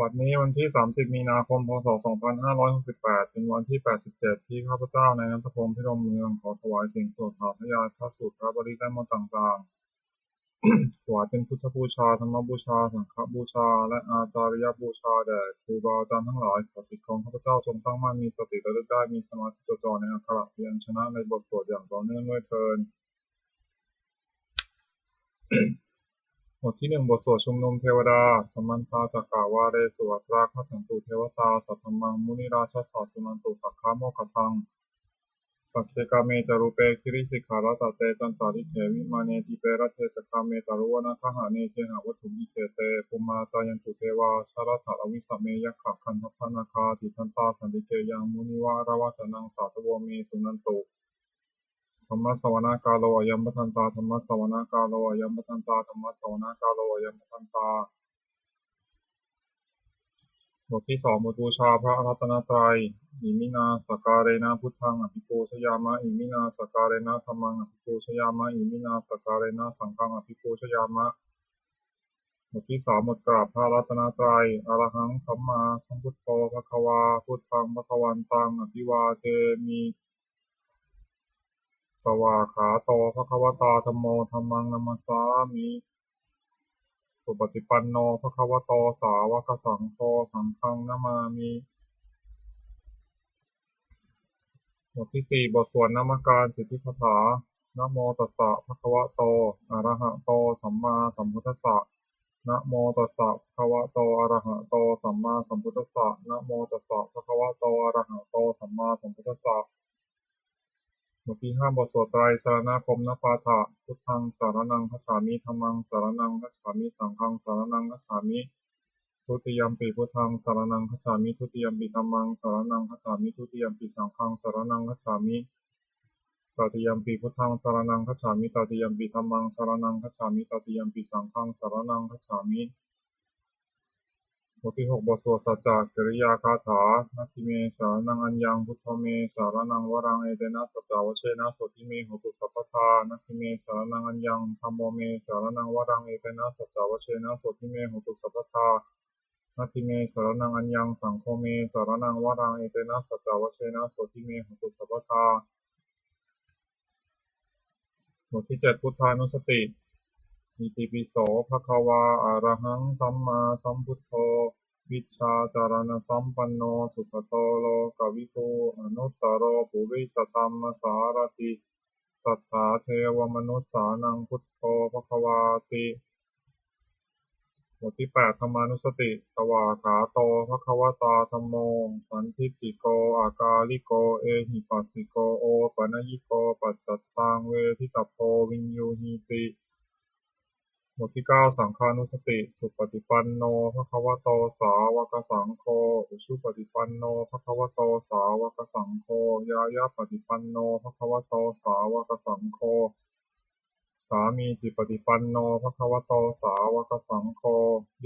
บัดนี้วันที่30มีนาคมพศ2568เป็นวันที่87ที่ข้าพเจ้าในณัฐพงษ์พิรมเมืองขอถวายสิ่งสวดสาธยายพระสูตรพระบริกรรมต่างๆถวายเป็นพุทธบูชาธรรมบูชาสังฆบูชาและอาจาริยบูชาแด่ครูบาอาจารย์ทั้งหลายขอจิตของข้าพเจ้าจงตั้งมั่นมีสติระลึกได้มีสมาธิจดจ่อในอักขระพยัญชนะในบทสวดอย่างต่อเนื่องด้วยเทอญบทที่1บทสวดชุมนุมเทวดาสัมมันตาจักขาวาเรสุอัตราคสันตุเทวตาสัทธมังมุนิราชสสะสุนันตุสักขะโมคคังสักเคกาเมจารุเปคิริสิกขารัตเตจันตาริเขวิมาเนติเปรเทสกาเมตารุวนาคหาเนเจหวัตถุมิเขเตภูมาจายันตุเทวาชารัตถาวิสเมยัคขะคันทัพพนาคาติทันตาสันติเกยังมุนิวารวจนังสาธโวเมสุนันตุธรรมสวนากาโลอยัมปทันตาธรรมสวนากาโลอยัมปทันตาธรรมสวนากาโลอยัมปทันตาบทที่2บทบูชาพระรัตนตรัยอิมินาสการเนะพุทธังอภิปูชยามะอิมินาสการเนะธัมมังอภิปูชยามะอิมินาสการเนะสังฆังอภิปูชยามะบทที่3บทกราบพระรัตนตรัยอรหังสัมมาสัมพุทโธภควาพุทธังภควันตังอภิวาเทมิสวากขาโตภควตาธัมโมธัมมังนัมมัสสามิสุปฏิปันโนภควโตสาวกสังโฆสังฆังนะมามิบทที่4บทสวดนมัสการสิทธิคาถานะโมตัสสะภะคะวะโตอะระหะโตสัมมาสัมพุทธัสสะนะโมตัสสะภะคะวะโตอะระหะโตสัมมาสัมพุทธัสสะนะโมตัสสะภะคะวะโตอะระหะโตสัมมาสัมพุทธัสสะบทที่5บทสวดไตรสรณคมนปาฐะพุทธังสารนังคัจฉามิธัมมังสารนังคัจฉามิสังฆังสารนังคัจฉามิทุติยัมปิพุทธังสารนังคัจฉามิทุติยัมปิธัมมังสารนังคัจฉามิทุติยัมปิสังฆังสารนังคัจฉามิตติยัมปิพุทธังสารนังคัจฉามิตติยัมปิธัมมังสารนังคัจฉามิตติยัมปิสังฆังสารนังคัจฉามิบทที่6บทสวดสัจจะกิริยาคาถานัตถิเมสารนังอัญญังพุทโธเมสารนังวรังเอเตนะสัจจาวเชนะโสติเมโหตุสัพพทานัตถิเมสารนังอัญญังธัมโมเมสารนังวรังเอเตนะสัจจาวเชนะโสติเมโหตุสัพพทานัตถิเมสารนังอัญญังสังโฆเมสารนังวรังเอเตนะสัจจาวเชนะโสติเมโหตุสัพพทาบทที่7พุทธานุสติอิติปิโสภควาอะระหังสัมมาสัมพุทโธวิชชาจารณสัมปันโนสุขโตโลกวิทูอนุตตรโรปุริสธัมมสารติสัทธาเทวมนุสสานังพุทโธภควาติบทที่8ธรรมานุสติสวากขาโตภควตาธัมโมสันทิฏฐิโกอากาลิโกเอหิปัสสิโกโอปนยิโกปัจจัตตังเวทิตโพวินยูหิติบทที่9สังฆานุสติสุปฏิปันโนภควโตสาวกสังโฆอุชุปฏิปันโนภควโตสาวกสังโฆยายาปฏิปันโนภควโตสาวกสังโฆสามีจิปฏิปันโนภควโตสาวกสังโฆ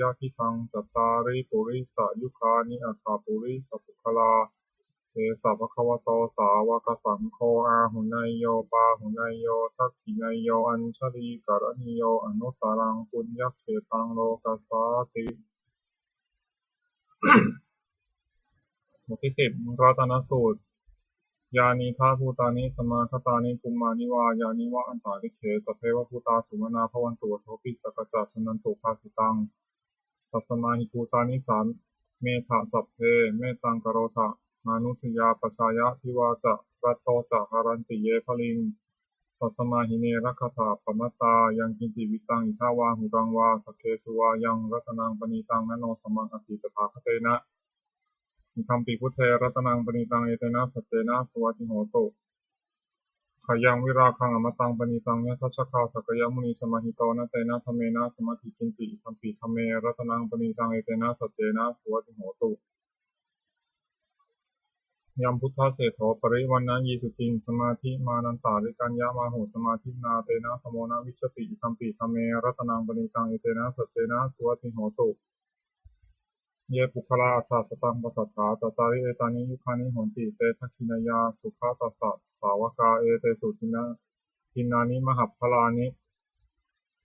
ยะทิทังจัตตาริปุริสยุคานิอัตถปุริสปุคลาเทสะภควโตสาวกสังโฆอาหุนายโยปาหุนายโยทักขินายโยอัญชลีกรณีโยอนุตตรังปุญญเขตังโลกัสสาติบทที่10รัตนสูตรยานิธาภูตานิสมาคตานิภูมานิวายานิวะอันตาริเขสพเพวภูตาสุมนาภวันตุโทปิสักจจสุนันตุภาสิตังตัสมาหิภูตานิสามเมธะสัพเพเมตังกโรทะมานุสยาปชายะทิวาจะรัตโตจะหารันติเยภลิงตัสมาหิเนรคถาปมัตตายังกินจิวิตังอิทาวาหุรังวาสักเคสุวายังรัตนังปณิตังนโนสมังอภิตถาคเตนะอิทัมปิพุทเทรัตนังปณิตังเอเตนะสัจเจนะสวัสดิโหตุขยังวิราคังอมตังปณิตังยะทัชคาสักยมุนีสมาหิโตนะเตนะธเมนะสมาธิกินจิอิทัมปิธเมรัตนังปณิตังเอเตนะสัจเจนะสวัสดิโหตุยัมพุทธเศโธปริวันนะยีสุทิงสมาธิมานันตาริกัญญามาหุสมาธินาเตนะสโมนะวิชติอิทัมปิธเมรัตนังปณิตังเอเตนะสัจเจนะสวัสดิโหตุเยปุคลาอัฏฐสตังปสัทธาจัตตาริเอตานิยุคานิโหนติเตทัคขินายาสุขาตัสสะสาวกาเอเตสุทินะทินานิมหัพพลานิ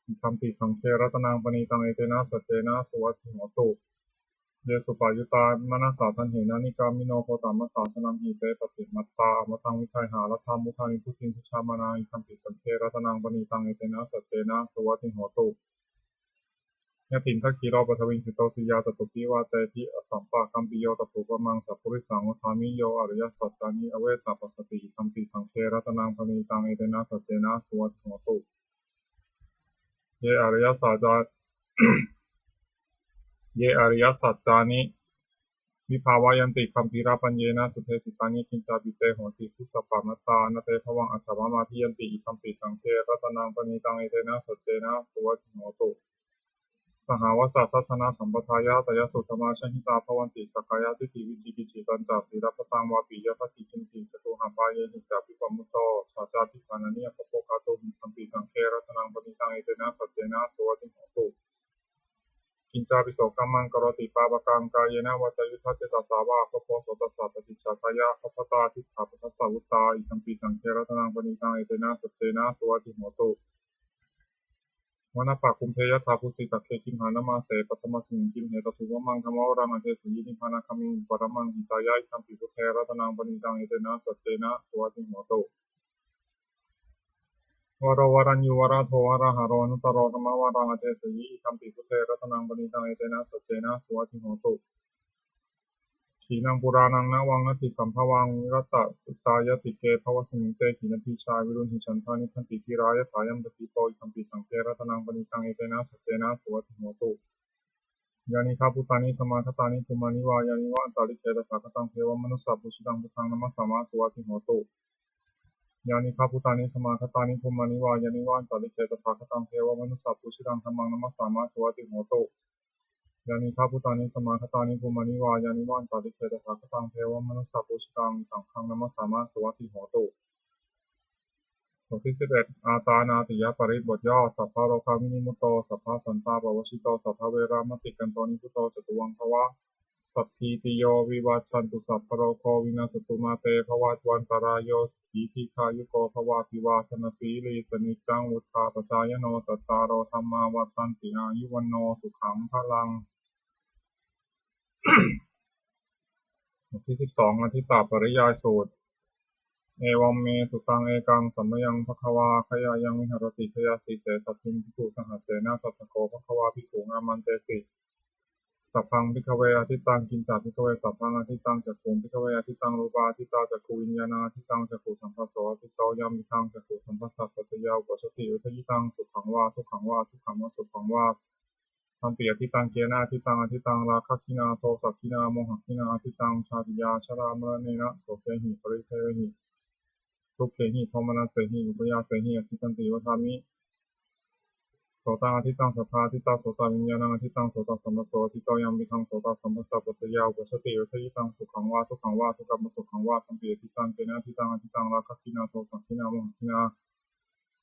อิทัมปิสังเครัตนังปณิตังเอเตนะสัจเจนะสวัสดิโหตุ เยสุปายุตามนัสสาทันเหนานิกามิโนโคตามัสสาสนังหิเตปฏิมัตตาอมตังวิทัยหารัฐามุทานิพุทธิพุชามานาอิคัมปิสังเครัตนังปณีตังเอเตนะสัจเจนะสวัติโหตุยะถินทักขีโรปทวินสิโตสิยาตตุกิวาเตติอสัมปะกัมปิโยตปุปมังสัพพุริสังอุทามิโยอริยสัจจานิอเวตตาปัสสติคัมปิสังเครัตนังปณีตังเอเตนะสัจเจนะสวัติโหตุเยอริยสัจจา เยอริยสัจจานิวิภาวายันติคัมภีราปัญเยนะสุเทสิตานิคินจาปิเตโหติพุสสะปะมตตานเตภวังอัฏฐมมาทิยันติอิคัมปิสังเครัตนังปณีตังเอเตนะสัจเจนะสวัติโหตุสหวสัทธัสสนะสัมปทายะตยสุธรรมาชหิตาภวันติสักกายะทิฏฐิวิจิกิจฉิตัญจศีลปตังวาปิยะทัตติจินติจตุหะปายะหิจาปิปมุตโตชาจาปิภานันนิยปโปกาโตหิคัมปิสังเครัตนังปณีตังเอเตนะสัจเจนะสวัติโหตุกินจาปิโสกัมมังกโรติปาปะกังกายเนะวาจายุทธะเจตสาวะโคโพโสตัสสะปฏิจจตายะโคปตาทิฏฐาปัสสะวุตตาอิคัมปิสังเครัตนังปณิตังเอเตนะสัจเจนะสวัสดิโหตุวนาปะคุมเพยะถาภุสิตะเคกิมหานามาเสปัตตมัสมิงกิมเหตถุวมังธรรมวรังอเทสยินิพพานาคามิงปรมังหิตายะอิคัมปิพุทเทรัตนังปณิตังเอเตนะสัจเจนะสวัสดิโหตุวรวรัญญูวราโทวราหารนุตโรธรรมวรังอเทสยิอิคัมปิพุทเทรัตนังปณิตังเอเตนะสัจเจนะสวัสดิโหตุขีนังปุรานังนะวังนติสัมภวังวิรัตตจุตายติเกภวสมิงเตขีนทิชาวิรุณหิฉันทานิพันติพิรายถายัมปติโตอิคัมปิสังเกรัตนังปณิตังเอเตนะสัจเจนะสวัสดิโหตุยานิคาพุตานิสมาคตานิภูมานิวายานิวะอันตาลิเกตถาคตังเทวมนุสสะปุชิตังพุทธังนัมสสามาสวัสดิโหตุยานิคาพุตานิสมาคตานิภูมานิวายานิวะอันตาลิเกตถาคตังเทวมนุสสะปุชิตังธัมมังนัมสสามาสวัสดิโหตุยานิคาพุตานิสมาคตานิภูมานิวายานิวันตาลิเกตถาคตังเทวมนุสสะปุชิตังสังฆังนัมสสามาสวัสดิโหตุบทที่11อาตานาติยปริบทย่อสัพพะโลกาวินิมุตโตสัพพะสันตาปวชิโตสัพพะเวรามติกันโตนิพุตโตจตุวังภวะสัพพีติโยวิวัชชันตุสัพพะโลกวินาศตุมาเตภวัตวันตรายโยสขีทีคายุโกภวะพิวาทนาสีลีสนิจังวุฒาปจายโนตตารโรธรรมาวัตันติอายุวันโนสุขังพลังบทที่12อธิตาปริยายสูตรเอวัมเมสุตังเอกังสัมมยังภควาขยายังวิหรติขยาสีเสสัตถิมภิกขุสหัสเสนาตัตโกภควาภิกขุงามันเตสิสัพพังภิกขเวอทิตังกินจาภิกขเวสัพพังอทิตังจักขุงภิกขเวอทิตังรูปาอทิตาจักขุวิญญาณอทิตังจักขุสัมปัสโสอทิโตยามิทังจักขุสัมปัสสะปัจจยาวกชติอุทยิตังสุขังวาทุกขังวาทุกขังวาสุขังวาธรรมปิอทิตังเกนะอทิตังอทิตังราคะคินาโทสักคินาโมหคินาอทิตังชาติยาชรามรณเนนะโสเกหิปริเทวหิทุกเขหิโทมนัสเสหิอุปยาเสหิอทิตันติวัฏามิโสตังอทิตังสัทธาอทิตาโสตวิญญาณังอทิตังโสตสัมปโสอทิโตยัมปิทังโสตสัมปัสสะปัจจยาอุปชติอุทยิตังสุขังวาทุกขังวาทุกขมสุขังวาธรรมปิอทิตังเกนะอทิตังอทิตังราคะคินาโทสักคินาโมหคินา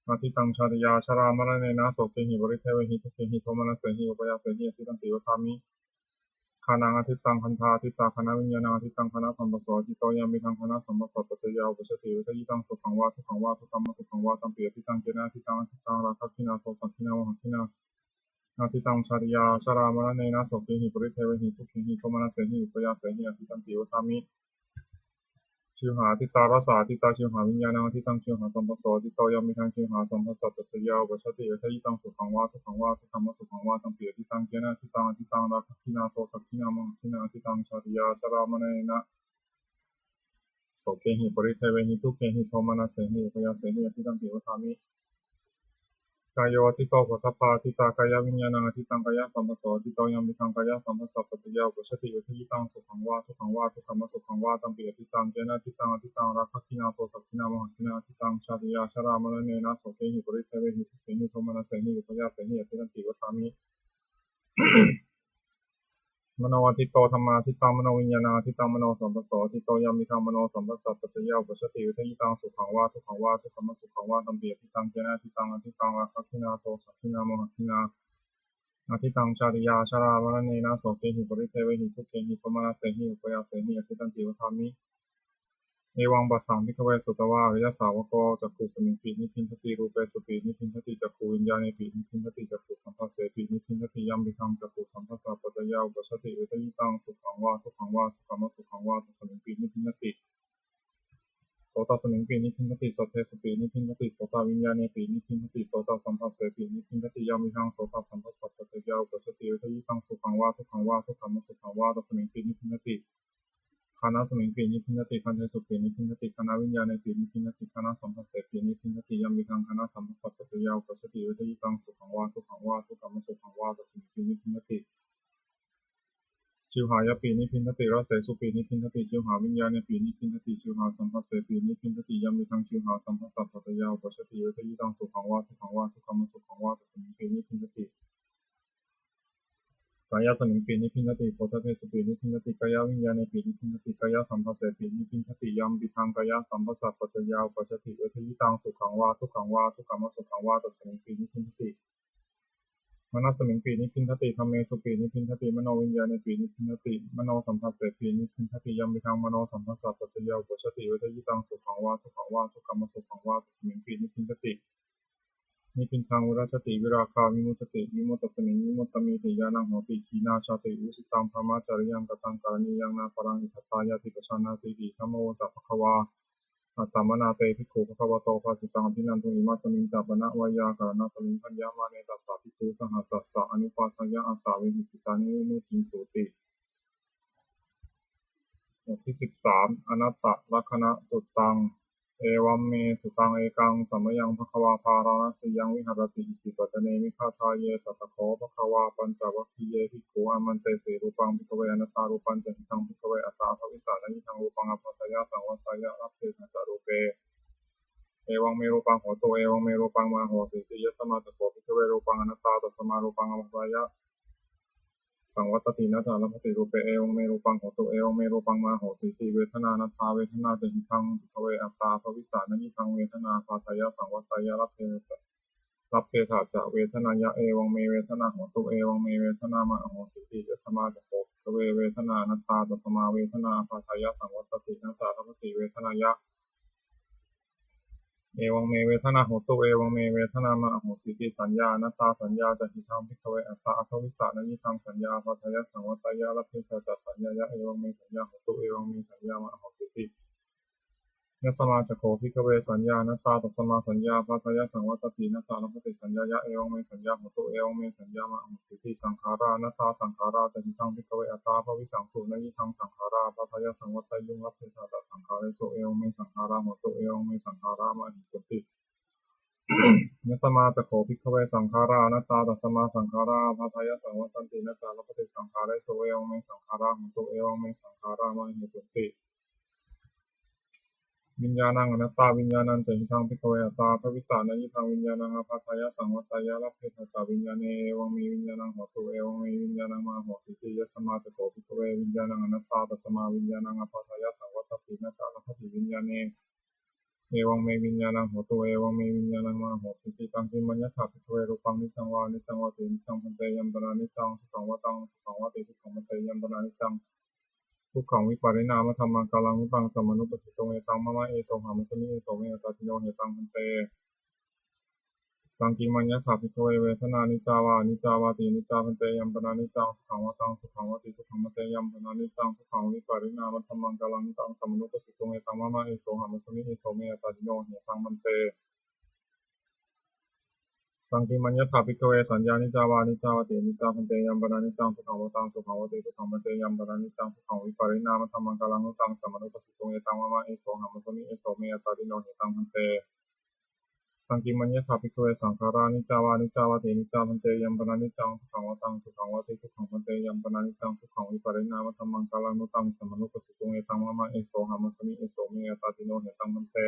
อทิตังชาติยาชรามรณเนนะโสเกหิปริเทวหิทุกเขหิโทมนัสเสหิอุปยาเสหิอทิตันติวัฏามิคานังอทิตังคันธาอทิตาคณะวิญญาณังอทิตังคณะสัมปโสอทิโตยามิทังคณะสัมปโสปัจจยาอุปชติอุทยิตังสุขังวาทุกขังวาทุกขมสุขังวาธรรมปิอทิตังเกนะอทิตังอทิตังราคะคินาโทสักคินาโมหคินานาทิตังชาติยาชรามรณเนนะโสเกหิปริเทวหิทุกขิหิโทมนัสเสหิอุปยาเสหิอทิตันติวัฏามิชิวหาทิตารสาทิตาชิวหาวิญญาณังทิตังชิวหาสัมปโสทิโตยามิทังชิวหาสัมปสัตตะยาวปัสสติเอทยิตังสุขังวาทุกขังวาทุกขมสุขังวาตัมปีทิตังเกนะทิตังอทิตังราคะคินาโทสักขินามังคินาทิตังชาติยาชรามรณเนนะโสเกหิปริเทวหิทุกเขหิโทมนัสเสหิอุปยาเสหิอทิตันติวัฏามิกายโยทิโตปัฏฐปาทิตากายวิญญาณังอทิตังกายสัมปโสทิโตยัมปิทังกายสัมปสัพปัจจยาอุปชติอุทยิตังสุขังวาทุกขังวาทุกขมสุขังวาตัมปิอทิตังเจนะทิตังอทิตังราคะคินาโทสักขินามหคินาอทิตังชาติยาชรามรณเนนะโสเกหิปริเทวหิทุเขหิโทมนัสเสหิอุปยาเสหิอทิตันติวัฏามิมโนอทิโตธรรมาทิตังมโนวิญญาณังทิตังมโนสัมปโสทิโตยัมมิทังมโนสัมปสัพปัจจยาอุปชติอุทยิตังสุขังวาทุกขังวาทุกขมสุขังวาตัมปิอทิตังเจนะทิตังอทิตังราคะคินาโทสักขินามหคินาอทิตังชาติยาชรามรณเนนะโสเกหิปริเทวหิทุกเขหิโทมนัสเสหิอุปยาเสหิอทิตันติวัฏามิ เอวังปัสสังภิกขเวสุตวะอริยสาวกจักขุสมิงปินิพินทติรูเปสุปินิพินทติจักขุวิญญาณปินิพินทติจักขุสัมภัสเสปินิพินทติยัมปิคังจักขุสัมภัสสะปัจจยาอุปชติเวทยิตังสุขังวาทุกขังวาทุกขมสุขังวาตัสมิงปินิพินทติโสตสมิงปีนิพินทติโสเทสุปีนิพินทติโสตวิญญาณปีนิพินทติโสตสัมภัสเสปีนิพินทติยามิหังโสตสัมภัสสะปัจจยาอุปชติเวทยิตังสุขังวาทุกขังวาทุกขมสุขังวาตัสมิงปีนิพินทติคณะสมิงปีนิพินทติคันเทสุปีนิพินทติคณะวิญญาณปีนิพินทติคณะสัมภัสเสปีนิพินทติยามิหังคณะสัมภัสสะปัจจยาอุปชติเวทยิตังสุขังวาทุกขังวาทุกขมสุขังวาตัสมิงปีนิพินทติชิวหายปีนิพินทติรสเสสุปีนิพินทติชิวหาวิญญาณปีนิพินทติชิวหาสัมภัสเสปีนิพินทติยามิทังชิวหาสัมภัสสะปัจจยาอุปชติเวทยิตังสุขังวาทุกขังวาทุกขมสุขังวาตัสมิงปีนิพินทติกายสมิงปีนิพินทติโพธเทสุปีนิพินทติกายวิญญาณปีนิพินทติกายสัมภัสเสปีนิพินทติยามิทังกายสัมภัสสะปัจจยาอุปชติเวทยิตังสุขังวาทุกขังวาทุกขมสุขังวาตัสมิงปีนิพินทติมนัสสมิงปีนิพินทติธัมเมสุปีนิพินทติมโนวิญญาณปีนิพินทติมโนสัมภัสเสปีนิพินทติยัมมิทังมโนสัมภัสสะปัจจยาอุปชติเวทยิตังสุขังวาทุกขังวาทุกขมสุขังวาตัสมิงปีนิพินทตินิพินทังวิราชติวิราคาวิมุตติวิมุตตสมิงวิมุตตมิติญาณังโหติขีนาชาติอุสิตังพรหมจริยังกตังการณียังนาปรังอิทัตตายาติปชานาติติธัมโมจัปภควาอัตตมนาเตภิกขุภควโตภาสิตังอภินันทุอิมัสสมิงจัปนะวายากรณสมิงปัญญามาเนตัสสะภิกขุสหัสสะสะอนุปาทายะอาสาวิหิจิตานิมุติสูติบทที่13อนัตตลักขณสุตตังเอวัมเมสุตังเอกังสัมมยังภควาภาราณสียังวิหารติอิสิปตเนมิฆาทาเยตตะโขภควาปัญจวัคคีเยภิกขุอามันเตสีรูปังภิกขเวอนัตตารูปัญจหิตังภิกขเวอัตตาภวิสานิทังรูปังอภัตตยาสังวัตตยะรัพเพนะจารูเปเอวังเมรูปังโหตุเอวังเมรูปังมาโหสิติยสมาจโกภิกขเวรูปังอนัตตาตัสมารูปังอภัตตยะสังวัตตินะจารพติรูปเอวเมรูปังโหตุเอวเมรูปังมาโหสีติเวทนานัตถาเวทนาจะหิทังภิกขเวอัตตาภวิสานิทังเวทนาภาทายะสังวัตตยะรับเพถาจะเวทนายะเอวังเมเวทนาโหตุเอวังเมเวทนามาโหสีติยสมาจโกภิกขเวเวทนานัตถาตัสมาเวทนาภาทายะสังวัตตินะจารพติเวทนายะเอวังเมเวทนาโหตุเอวังเมเวทนามาโหสิติสัญญานัตตาสัญญาจะหิทังภิกขเวอัตตาอภวิสานิทังสัญญาภัทยสังวัตยะลัพพิทาจัสัญญายะเอวังเมสัญญาโหตุเอวังเมสัญญามาโหสิติยสมาจโคภิกขเวสัญญานัตตาตัสมาสัญญาภัทยสังวัตตินะจารพติสัญญายะเอวังเมสัญญาโหตุเอวังเมสัญญามาโหสิติสังขารานัตตาสังขาราจะหิทังภิกขเวอัตตาภวิสังสุนยิทังสังขาราภัทยสังวัตยุงลัพพิทาจัสังขาริโสเอวังเมสังขาราโหตุเอวังเมสังขารามาหิสุติยสมาจโขภิกขเวสังขารานัตตาตัสมาสังขาราภาทายสังวัตันตินะจารปฏิสังขาริโสเอวังเมสังขาราหุตุเอวังเมสังขารามาหิสุติวิญญาณังอนัตตาวิญญาณังจะหิทังภิกขเวอัตตาภวิสานิทังวิญญาณังอภาทายสังวัตยะลัพเพทจาวิญญาณเอวังเมวิญญาณังโหตุเอวังเมวิญญาณังมาโหสิติยสมาจโขภิกขเววิญญาณังอนัตตาตัสมาวิญญาณังอภาทายสังวัตตินะจารปฏิวิญญาณเอวังเมวิญญาณังโหตุเอวังเมวิญญาณังมาโหสิติตังกิมัญญถาภิกขเวรูปังนิจังวานิจังวาตินิจังพันเตยัมปนานิจังสุขังวตังสุขังวติทุกขังพันเตยัมปนานิจังทุกขังวิปาริณามธรรมังกาลังวิปังสัมมนุปสิตงเอตังมะมะเอโสหามัสมิเอโสเมตตาติโนเหตังพันเตตังกิมัญญถาภิกขเวเวทนานิจาวานิจาวาตินิจาพันเตยัมปนานิจังสุขังวตังสุขังวติทุกขังพันเตยัมปนานิจังทุกขังวิปาริณามธรรมังกาลังวิปังสัมมนุปสิตงเอตังมะมะเอโสหามัสมิเอโสเมตตาติโนเหตังพันเตตังกิมัญญถาภิกขเวสัญญานิจาวานิจาวตินิจาพันเตยัมปนานิจังสุขังวตังสุขังวติทุกขังพันเตยัมปนานิจังทุกขังวิปาริณามธรรมังกาลังวิปังสัมมนุปสิตงเอตังมะมะเอโสหามัสมิเอโสเมตตาติโนเหตังพันเตตังกิมัญญถาภิกขเวสังขารานิจาวานิจาวตินิจาพันเตยัมปนานิจังทุกขังวตังสุขังวติทุกขังพันเตยัมปนานิจังทุกขังวิปาริณามธรรมังกาลังวิปังสัมมนุปสิตงเอตังมะมะเอโสหามัสมิเอโสเมตตาติโนเหตังพันเต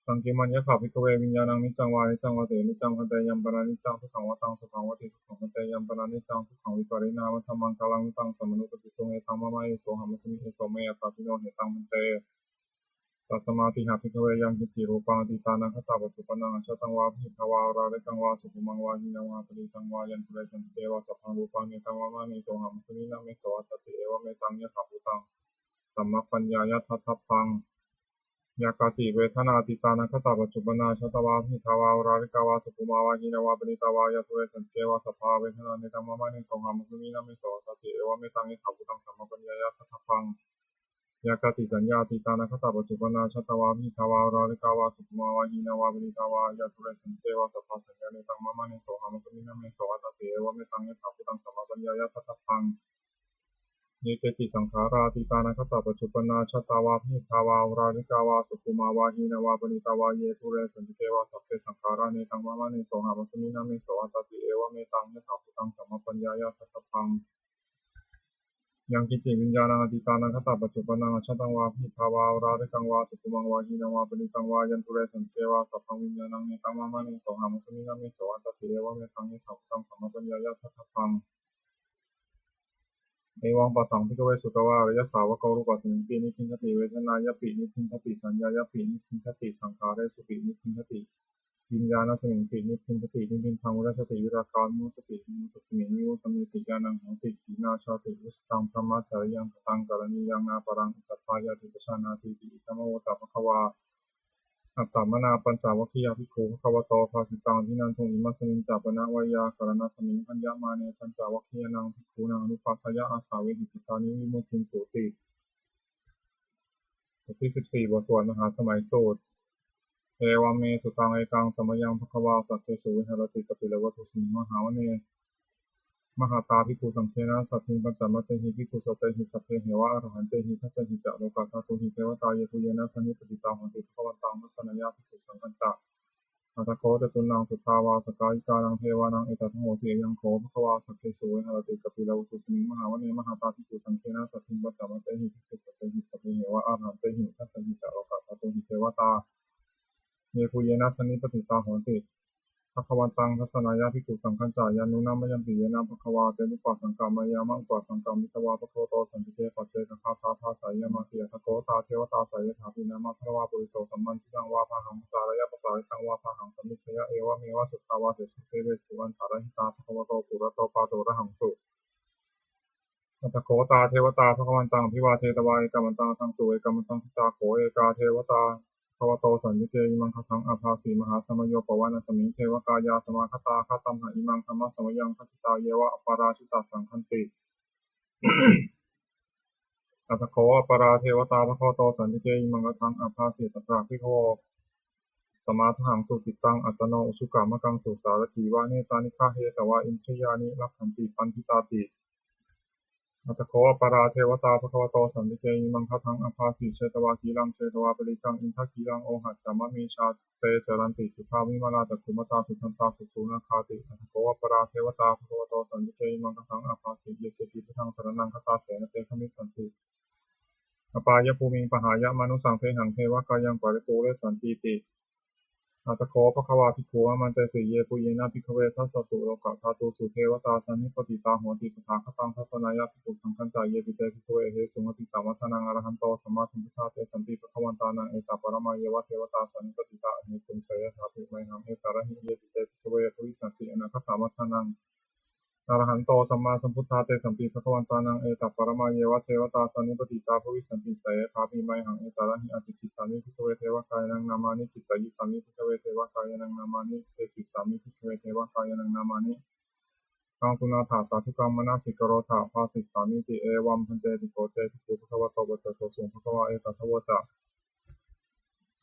ตังกิมัญญถาภิกขเววิญญาณังนิจังวานิจังวตินิจังพันเตยัมปนานิจังทุกขังวตังสุขังวติทุกขังพันเตยัมปนานิจังทุกขังวิปาริณามธรรมังกาลังวิปังสัมมนุปสิตงเอตังมะมะเอโสหามัสมิเอโสเมตตาติโนเหตังพันเตตัสมาติหาภิกขเวยังคิจิรูปังอติตานังคตาปัจจุปนังอชตังวาภิกขวาราเรกังวาสุภมังวาหินังวาปริตังวายันตุเรชันติเตวะสัพพังรูปังเนตังวะมะเนโสหัมสมินังเมโสอัตติเอวะเมตังยะถาภูตัง สัมมปัญญายะทัตพังยากาจิเวทนาติตานัคตาปัจจุบันนาชตวาหิทาวาวราริกาวาสุภุมาวาหินาวาปณิตาวายะทุเรสันเกวาสภาเวทนาเนตัมมะมะเนสงหามุขมินามิโสตติเอวะเมตังอิทัพพุตังสัมมปัญญายะทัตพังยากาติสัญญาติตานัคตาปัจจุบันนาชตวาหิทาวาราริกาวาสุภุมาวาหินาวาปณิตาวายะทุเรสันเกวาสภาสัญญาเนตัมมะมะเนสงหามุขมินามิโสตติเอวะเมตังอิทัพพุตังสัมมปัญญายะทัตพังเยเกจิสังขาราติตานัคตาปัจจุปนาชตาวาพิทาวาราริกาวาสุภุมาวาหินาวาปณิตาวาเยทุเรสันติเกวาสัพเพสังขาราเนตังมะมะเนโสหะมัสมินามิโสอัตติเอวะเมตังยะถาภูตังสัมมปัญญายะทัตตังยังกิจิวิญญาณังอติตานัคตาปัจจุปนังชตังวาพิทาวาราริกังวาสุภุมังวาหินาวาปณิตังวายันทุเรสันติเกวาสัพพังวิญญาณังเนตังมะมะเนโสหะมัสมินามิโสอัตติเอวะเมตังยะถาภูตังสัมมปัญญายะทัตตังเอวังปัสสังภิกขเวสุตวะอริยสาวกรูปสัมมิตินิพพินทติเวทนายปินิพพินทติสัญญายปินิพพินทติสังขารสุปินิพพินทติวิญญาณสมิงปินิพพินทตินิพพินทางวุรสติวิราคามุสติมุตสมิงวิมุตตมิติญาณังหังติขีนาชาติวุสตังธรรมะจริยังตังกรณียังนาปรังอิตถายาติปชานาติติธรรมโวตาภควาอัตตมนาปัญจวัคคียภิกขุภควโตภาสิตังอภินันทุอิมัสสมิงจัปนะวยากรณสมิงอัญญมาเนปัญจวัคคียนังภิกขุนังอนุปัฏฐยะอาสาเวหิจิตานิวิมุตติสูติบทที่14บทสวดมหาสมัยสูตรเอวเมสุตังเอกังสมยังภควาสัพเพสุวิหารติกปิลวัตถุสิมหาวเนมหาตาภิกขุสังฆนะสัพพิปัญจมัตเตหิภิกขุสเตหิสัพเพเหวะอรหันเตหิทัสสหิจะโลกัสสะตุหิเทวตาเยตุเยนะสันนิปติตาหันติภควันตังมัสสนยาภิกขุสังฆันตะอัตโคจตุนังสุทาวาสกายิกานังเทวานังเอตัทโหสียังโขภควาสัพเพสุวิหารติกปิลวัตถุสิมหาวเนมหาตาภิกขุสังฆนะสัพพิปัญจมัตเตหิภิกขุสเตหิสัพเพเหวะอรหันเตหิทัสสหิจะโลกัสสะตุหิเทวตาเยตุเยนะสันนิปติตาหันติภควันตังทัสสนายาภิกขุสังฆันจายานุนามยัมปิเยนะภควาเตนุปัสสังกามายามะอุปัสสังกามิตวาภโคโตสันติเกปัจเจกคาถาภาสายมาเกียทโกตาเทวตาสายถาปินามะพระวาปุริโสสัมมันทิตังวาภาหังสารยะภาษาตังวาภาหังสมิชยะเอวะเมวะสุทาวาเสสุเทเวสุวันธารหิตาภควโตปุระโตปาโตระหังสุอัตถโขตาเทวตาภควันตังพิวาเทตวาเอกมันตังทังสุเอกมันตังทิตาโขเอกาเทวตาภควโตสันติเกอิมังคทังอภาสีมหาสมโยปวานะสมิงเทวกายาสมาคตาคตัมหะอิมังธรรมะสมยังคติตาเยวะอปาราชิตาสังคันติอัตถโขอปาราเทวตาภควโตสันติเกอิมังคทังอภาสีตตระภิกขโวสมาทหังสุติตังอัตโนอุชุกามะกังสุสารถีวาเนตานิฆาเหตวะอินทยานิรักขันติปันทิตาติอัตถโขอปาราเทวตาภควโตสันติเกอิมังคทังอภาสีเชตวากีรังเชตวาปริกังอินทกีรังโอหัจจามะเมชาเตจรันติสุภาวิมาลาจักขุมตาสุทันตาสุสูนาคาติอัตถโขอปาราเทวตาภควโตสันติเกอิมังคทังอภาสีเยเกติพุทธังสรณังคตาเสนเตขมิสันติอปายภูมิงปหายะมนุสังเทหังเทวกายังปริปูเรสันติติอัตถโขภควาภิกขุอมันเตสีเยปุเยนะภิกขเวทัสสะสุโลกะธาตุสุเทวตาสันนิปติตาโหติตถาคตังทัสสนายะภิกขุสังฆัญจายเยปิเตภิกขเวเหสุงติตามัทนังอรหันโตสัมมาสัมพุทธาเตสันติภควันตานังเอตปรมาเยวะเทวตาสันนิปติตาอเหสุงเสยถาภิไมหังเอตระหิเยปิเตภิกขเวภวิสันติอนาคตามัทนังอรหันโตสัมมาสัมพุทธาเตสัมปีภควันตานังเอตัปปรมาเยวะเทวตาสันนิปติตาภวิสันติเสยถาภิไมหังเอตระหิอติกิสามิภิกขเวเทวกายนังนามานิจิตตยิสามิภิกขเวเทวกายนังนามานิเตสิสามิภิกขเวเทวกายนังนามานิกังสุนาถาสาธุกังมนาสิกโรธาภาสิสามิติเอวัมพันเตติโกเตติปุภควโตปัจจโสสุงภควาเอตัทโวจะ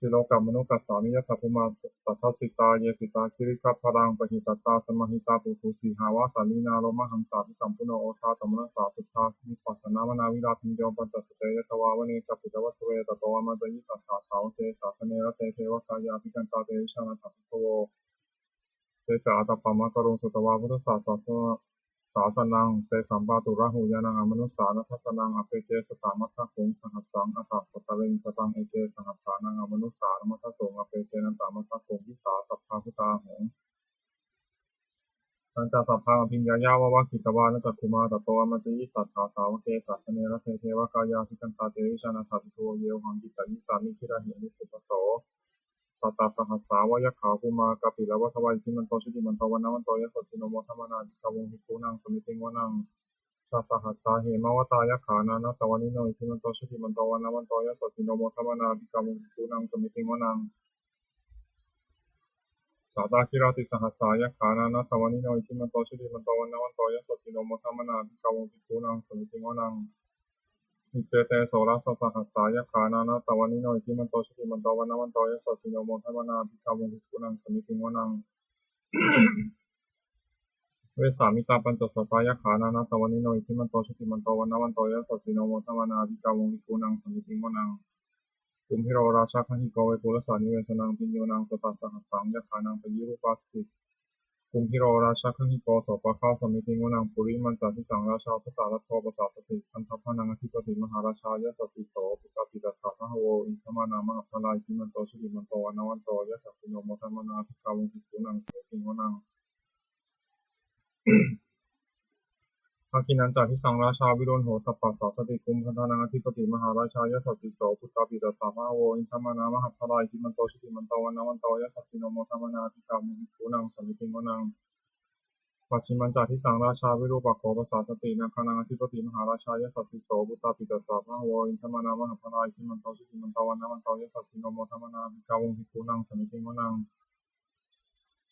สิโลกัมมนุกัสสามิยะทัพพมาตัทธสิตาเยสิตาคิริคัพพรังปหิตัตตาสมหิตาปุถุสีหาวาสาลีนาโรมหังสาภิสัมปุโนโอทาตมนัสสาสุทธาสิปัสสนามนาวิราทิงโยปัญจสเตยตวาวเนกัปปิตวัตเวตโตอามาตยิสัทธาสาวเตสาสเนรเตเทวกายาภิกันตาเตวิชานาถภิกขโวเตจาตปปมะกรุงสุตวาพุทธศาสนังเตสัมปาตุระหูยานังอมนุสสานัทสนังอเปเกสตามัทธคุงสหัสสังอัตตสตะเรงสตังเอเกสหัสสานังอมนุสสานัมัทธโสงอเปเกนันตามัทธคุงวิสาสัพพาพุตาหงตันจาสัพพาอภิญญายาวะวะกิตวานะจักขุมาตโตอมัจยิสัทธาสาวเกสาสเนระเทวกายาภิกันตาเตวิชานาถาภิโทเยวหังกิตายิสามิคิราหินิปุปโสสัตตาสหัสสาวะยะขาวภูมากาปิลวัฏวัยทิมันโตชุติมันโตวันนาวันโตยะสสสิโนโมทัมมานาภิกขวงภิกขุนังสมิติงวนัง ชาสหัสสาเหมวตายขานานาตวานิโนอิทิมันโตชุติมันโตวันนาวันโตยะสสิโนโมทัมนาภิกามุภูนังสมิติงวนังสาตาคิราติสหัสสายขานานาตวานิโนอิทิมันโตชุติมันโตวันนาวันโตยะสสิโนโมทัมนาภิกามุภูนังสมิติงวนังนิเจเตโสรัสสหัสสายขานานาตวานิโนอิทิมันโตชุติมันโตวันนาวันโตยะสสิโนโมทัมนาภิกามุภูนังสมิติงวนังเวสามิตาปัญจสัตตายขานานาตวานิโนอิทิมันโตชุติมันโตวันนาวันโตยะสสิโนโมทัมนาภิกามุภูนังสมิติงวนังกุมพิโรราชาคันหิโกเวปุรสานิเวสนังปิญโยนังสตัสสหัสสังยะขานังปยิรูปัสติกุมพิโรราชาคันหิโกโสปะคาสมิติงวนังปุริมันจาทิสังราชาพระสารัตโตปสาสติพันธพานังอธิปติมหาราชายะสสิโสปุตตปิตัสสะพะโวอินทมานามหาพลายทิมันโตชุติมันโตวันนาวันโตยะสสิโนโมทัมนาภิกขาวงภิกขุนังสมิติงวนังภาคินันจาทิสังราชาวิโรณโหตปัสสะสติกุมพันธานังอธิปติมหาราชายะสสิโสปุตตปิตัสสะพะโวอินทมานามหาพลายทิมันโตชุติมันโตวันนาวันโตยะสสิโนโมทัมนาภิกขาวงภิกขุนังสมิติงวนังปัจฉิมัญจาทิสังราชาวิรูปักโขปสาสตินาคานังอธิปติมหาราชายะสัสสิโสปุตตปิตัสสะพะโวอินทมานามหาพลายทิมันโตชุติมันโตวันนาวันโตยะสัสสิโนโมทัมนาภิกขาวงภิกขุนังสมิติงวนัง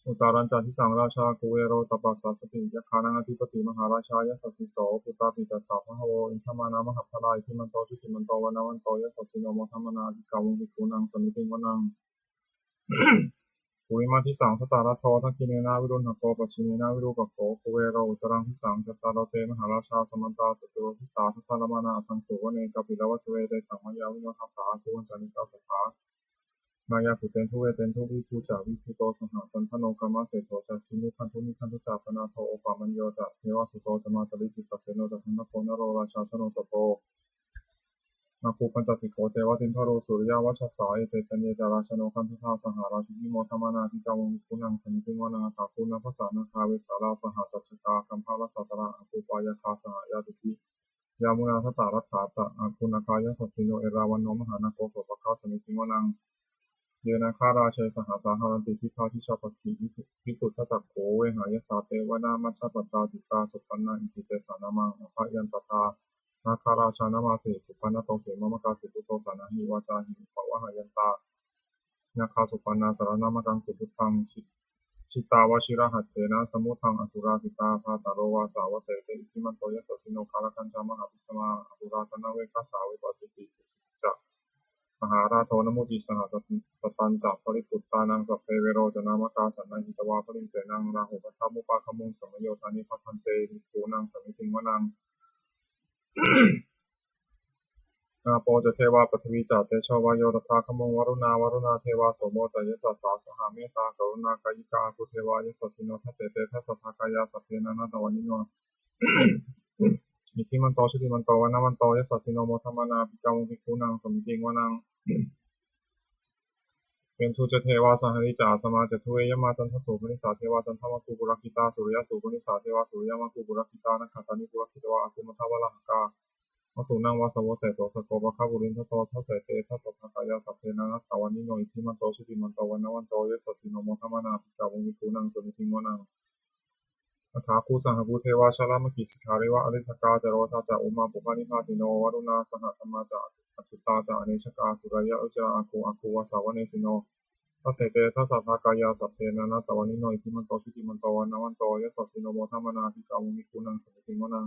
อุตารัญจาทิสังราชากุเวโรตปัสสะสติยะคานังอธิปติมหาราชายะสัสสิโสปุตตปิตัสสะพะโวอินทมานามหาพลายทิมันโตชุติมันโตวันนาวันโตยะสัสสิโนโมทัมนาภิกขาวงภิกขุนังสมิติงวนังภูริมาทิสังสตาระโททักขิเนนาวิรุณหโกปัจฉิเนนาวิรูปโขภูเวโรอุตรังทิสังจัตตารเตมหาราชาสมันตาจตุโรทิสาทัตตารมานาทังสุวเนกปิลวัตเวเตสังมยาวิโนทัสสาทุวันจานิกาสถามายาภูเตนทุเวเตนทุวิภูจาวิภูโตสหตันทโนกรรมเสโทจาคินุคันทุนิคันทุจาปนาโทโอปามัญโยจะเทวสุโตจมาตริจิตเสโนจะทันนโกนโรราชาชโนสโตนาคูปัญจสิกโขเจวตินทโรสุริยวัชสาเอเตจันเยจาราชโนคันทุทาสหราชุนิโมทัมนาทิกาวงกุนังสมิติงวนังถาคุณภาษานาคาเวสาราสหตัชกาคัมภาลสัตระอภูปายคาสหายาตุทิยามุนาทตารัตถาจะอภูนากายสัสสิโนเอราวันโนมหานาโกโสปคาสมิติงวนังเยนาคาราเชสหสาหารันติพิพาทิชาปกิพิสุทธจักโขเวหายสาเตวนามัชฌปตาจิตาสุปันนาอิติเตสานามังอภยันตตานาคาราชานามาสิสุปันนโตเขมมกาสิปุโตสานาหิวาจาหิภวะหายันตานาคาสุปันนาสารนามกังสุพุทธังชิตาวชิระหัตเถนะสมุทังอสุราสิตาภาตาโรวาสาวเสเตอิทิมันโตยสสิโนคาลคัญจามหาภิสมาอสุราตนาเวกัสสาวิปัสสิติสุจะมหาราโทนมุติสหสตันจัปริปุตตานังสัพเพเวโรจนามกาสันนังหิตวาปริมเสนังราหุปัฏฐามุปาคมุงสมโยธานิพัทันเตมิภูนังสมิติงวนังนาโปจะเทวาปฐวีจาเตชวายโยตถาคมุงวรุณาวรุณาเทวาโสโมจยสัสสาสหาเมตตากรุณากายิกาภุเทวายสัสสิโนทัสเสเตทัสสะภากายาสัพเพนานาตวันิโนอิทิมันโตชุติมันโตวันนาวันโตยสัสสิโนโมทัมนาภิกขาวงภิกขุนังสมิติงวนังเป็นทูจเทวาสหริจาสมาจทุเวยมาจันทสุปนิสาเทวาจันทมาคูปุรคิตาสุริยสุปนิสาเทวาสุริยมาคูปุรคิตานะขัตตานิปุรคิตวาอาคุมทาวะละหกาวสุนังวาสวเสโตสโกปะคาบุรินทโตทัสเสเตทัสสะภากายาสัพเพนานัตตาวันนิโนอิทิมันโตชุติมันโตวันนาวันโตยสัสสิโนโมทัมนาภิกขาวงภิกขุนังสมิติงวนังอัฏฐาภูสังหภูเทวาชลามกิสิกขาริวะอริทกาจโรธาจาอุมาปุพานิพาสิโนวรุณาสหธรรมาจาอัจจุตาจาอเนชกาสุรยะอุจจาอาคูวาสาวเนสิโนทัสเสเตทัสสะภากายาสัพเพนานัตตาวันนิโนอิทิมันโตชุติมันโตวันนาวันโตยสัสสิโนโมทัมนาภิกขาวงภิกขุนังสมิติงวนัง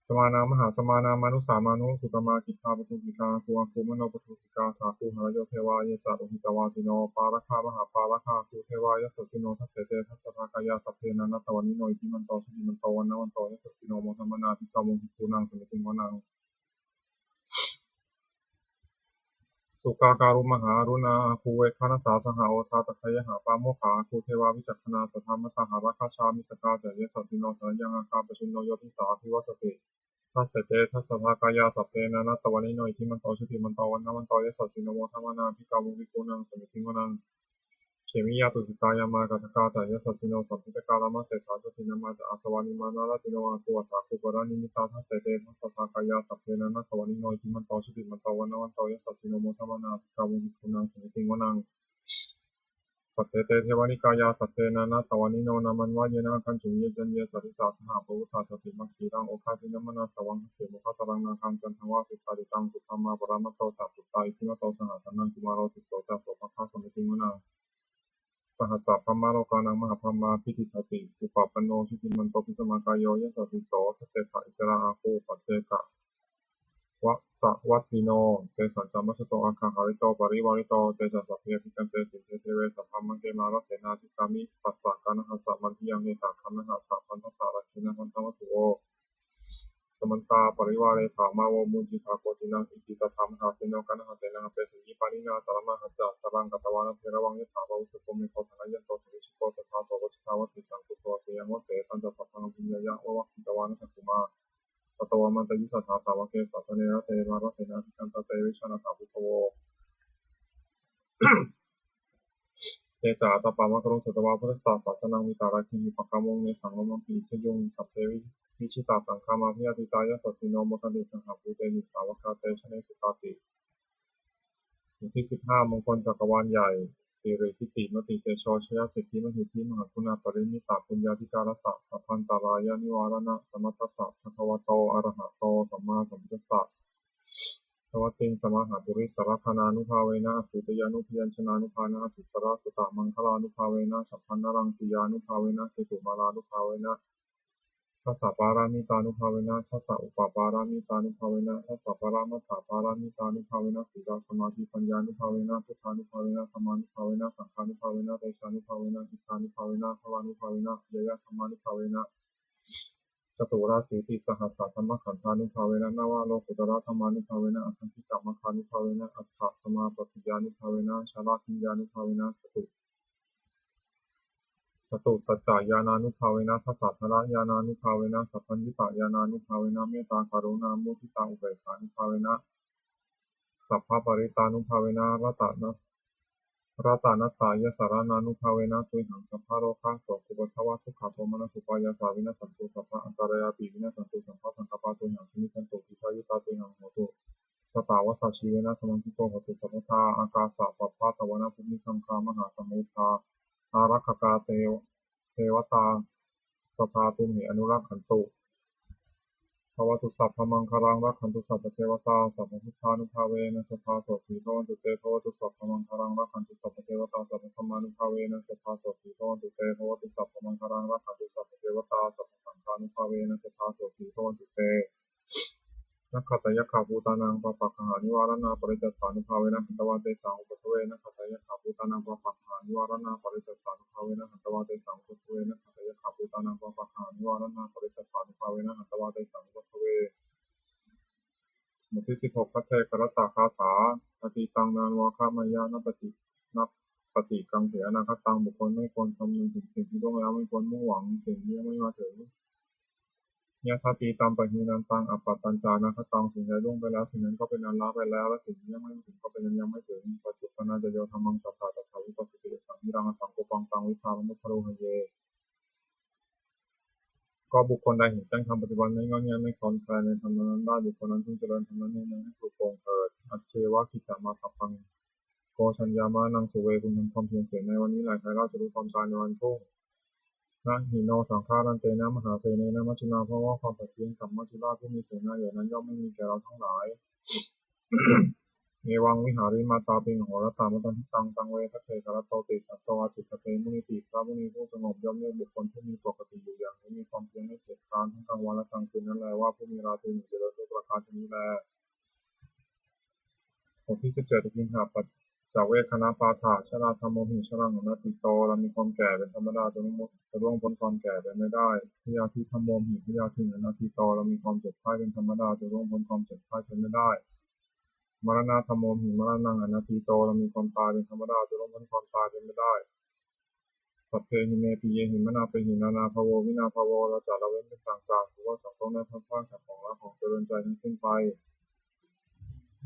สมานามหาสมานามานุสามานุสุตมากิทาปทุสิกาคูมโนปทุสิกาถาคูหรโยเทวายะจารุหิตวาสิโนปาระคามหาปาระคาคูเทวายะสัสสิโนทัสเสเตทัสสะภากายาสัพเพนานัตตาวันนิโนอิทิมันโตชุติมันโตวันนาวันโตยสัสสิโนโมทัมนาภิกขาวงภิกขุนังสมิติงวนังสุกาการุมหารุณาคูเวคานาสาสหโอทาตะคยหาปาโมขาคูเทวาวิจักขณาสัทธามตหาราคาชามิสกาเจเยสัสสิโนเถรยังอาคาปชุนโนโยติสาภิวัสติทัสเสเตทัสสะภากายาสัพเพนานัตตาวันนิโนอิทิมันโตชุติมันโตวันนาวันโตยสัสสิโนโมทัมนาภิกขาวงภิกขุนังสมิติงวนังเขมิยาตุสิกายามากาตกาตายสัสสิโนสัพพิตกาลามาเสถาสตินามาจาอาสวานิมานาลติโนอาคูวัฏฐาคูปรานิมิตาทัสเสเตทัสสะภากายาสัพเพนานัตตาวันนิโนอิทิมันโตชุติมันโตวันนาวันโตยสัสสิโนโมทัมนาภิกขาวงภิกขุนังสมิติงวนังส สัพเพเตเทวานิกายาสัพเพนานาตวานิโนนามันวายนะคันจุเยจันเยสัตติสาสหภูตาสติมัคคีรังโอคาทินมนาสวังเขมุขตรังนาคังจันทวาสิตาดิตังสุขมาปรามัตโตจัตุตาอิทิมโตสหสันนังกุมารโรติโสจัสโสภคาสมิติมนาสหัสสะพมาโลกานังมหาพมาพิธิทัติอุปปันโนทิติมันโตปิสมากายโยยสัสสิโสทเสถะอิสระอาคูปัจเจกะวะสะวัตติโนเตสัจจมัชโตอาคังหาริโตปริวาริโตเตจัสสะเพพิกันเตสิเทเทเวสัพพมังเกมาลเสนาธิกามิปัสสะกานะหัสสะมันทิยังเนตาคัมนะหัสสะพันธะรักขินะพันธวัตถุโอสมันตาปริวาเรภามาโวมุจิตาโกจินังอิติตถามหาเสโนกันหาเสนังเปสิญิปานินาตระมหัจจะสรังกัตวานะเทระวังยถาวาวุสุโกมิโคทนายันโตสิริสุโกตถาโสวัชทาวัติสังกุโตเสยังวเสตันจะสัพพังพิญญายะวะวัคคิตวานะสักขุมาตตวมันตยิสัทธาสาวกเกสัสเนระเทวารเสนาธิกันตเตวิชานาถาพุทโธเตจาตปามะกรุงสุตวาพุทธศาสนามิตาราคิมิปะกามงเนสังโลมังปีชยุงสัพเพวิชิตาสังฆามาพิยติตายะสัสสิโนมกันเดสังหาภูเตนิสาวกาเตชเนสุตาติบทที่15มงคลจักรวาลใหญ่สิริทิติมติเตโชชยสิทธิมหิทธิมหาคุณาปรินิตาปุญญาธิการสะสัพพันตารายานิวารณะสมัตตสะภควโตอะระหะโตสัมมาสัมพุทธัสสะทวัตติงสมาหาปุริสารคณานุภาเวนะสุตยานุพยัญชนะนุภานะถุตระสตะมังคลานุภาเวนะฉัพพนรังสียานุภาเวนะเกตุมาลานุภาเวนะทัสสะปารามิตานุภาเวนะทัสสะอุปปารามิตานุภาเวนะทัสสะปรามัตถปารามิตานุภาเวนะสีลสมาธิปัญญานุภาเวนะพุทธานุภาเวนะธรรมานุภาเวนะสังฆานุภาเวนะเตชานุภาเวนะอิทธานุภาเวนะภวานุภาเวนะยยะธรรมานุภาเวนะจตุราสีติสหัสสะธรรมขันธานุภาเวนะนวโลกุตระธรรมานุภาเวนะอัตถิกรรมคานุภาเวนะอัฏฐสมาปฏิญานุภาเวนะชาลาคิญญานุภาเวนะจตุสัจจายานานุภาเวนะทัสสะทระญาณานุภาเวนะสัพพัญญิตญาณานุภาเวนะเมตตากรุณามุทิตาอุเบกขานุภาเวนะสัพพะปริตานุภาเวนะรัตนัตตายสารานานุภาเวนะตุยหังสัพพะโรคะโสกุปทวะทุกขโทมนัสสุปายาสาวินาสันตุสัพพะอันตรายาปิวินาสันตุสัพพะสังฆปาตุยหังชนิสันตุทิทายุตาตุยหังโหตุสตาวสัชชีเวนะสมังคิโตโหตุสัพพะทาอากาสะปัปพะตวนาภูมิคังคามหาสมุทธาอารักขกาเทวตาสภาตุมหิอนุรักขันตุภวตุสัพพมังคลังรักขันตุสัพพเทวตาสัพพพุทธานุภาเวนะสัทธาโสติภวันตุเตภวตุสัพพมังคลังรักขันตุสัพพเทวตาสัพพธรรมานุภาเวนะสัทธาโสติภวันตุเตภวตุสัพพมังคลังรักขันตุสัพพเทวตาสัพพสังฆานุภาเวนะสัทธาโสติภวันตุเตนักขัตยขาภูตานังปะปักหานิวารณาปริจจสานุภาเวนะหันตวาเตสังอุปทเวนะขัตยขาภูตานังปะปักหานิวารณาปริจจสานุภาเวนะหันตวาเตสังอุปทเวนะขัตยขาภูตานังปะปักหานิวารณาปริจจสานุภาเวนะหันตวาเตสังอุปทเวบทที่16พัทเทกรตคาถาอติตังนานวาคามายานปฏิกังเถอนาคตังบุคคลไม่ควรคำนึงถึงสิ่งที่ล่วงแล้วไม่ควรมุ่งหวังสิ่งที่ยังไม่มาถึงยะถาตีตามปะหีนันตังอัปปตัญจานาคตังสิ่งใดล่วงไปแล้วสิ่งนั้นก็เป็นอันละไปแล้วและสิ่งที่ยังไม่ถึงก็เป็นอันยังไม่ถึงปัจจุบันนาจะโยธรรมังตถาตถาวิปัสสติสังนิรังอสังโฆปังตังวิภาวนุภโรหเยก็บุคคลใดเห็นแจ้งธรรมปฏิบัติไม่งอแงไม่คลอนแคลนในธรรมนั้นได้บุคคลนั้นพึงเจริญธรรมนั้นให้ถูกโปร่งเถิดอัจเชวะกิจจามาขับพังโกชัญญามานังสุเวคุณทำความเพียรเสียในวันนี้หลายใครเราจะรู้ความตายในวันพรุ่งนะหิโนสังฆารันเตนะมหาเสเนนะมัจจุนาเพราะว่าความขัดแย้งกับมัจจุราชผู้มีเสนาใหญ่นั้นย่อมไม่มีแก่เราทั้งหลายเอวังวิหาริมาตาปิงโหรตามตันทิตังตังเวทัตเถกรโตติสัตตวาจิตเตมุนิติพระมุนีผู้สงบย่อมเรียกบุคคลที่มีปกติอยู่อย่างนี้มีความเพียรไม่เกียจคร้านทั้งกลางวันและกลางคืนนั่นแลว่าผู้มีราตรีหนึ่งเจริญด้วยประการชนี้แลบทที่17ทิฏฐิปัจจเวคณปาฐาชราธรรมโมหิชรังอนัตติโตเรามีความแก่เป็นธรรมดาจะล่วงพ้นความแก่ไปไม่ได้พยาธิธรรมโมหิพยาธิอนัตติโตเรามีความเจ็บไข้เป็นธรรมดาจะล่วงพ้นความเจ็บไข้ไปไม่ได้มรณะธรรมโมหิมรณังอนัตติโตเรามีความตายเป็นธรรมดาจะล่วงพ้นความตายไปไม่ได้สัพเพหิเมปิเยหิมนาเปหินานาภโววินาภโวเราจะละเว้นเป็นต่างๆถือว่าสังคมได้พัดพรากจากของรักของเจริญใจทั้งสิ้นไป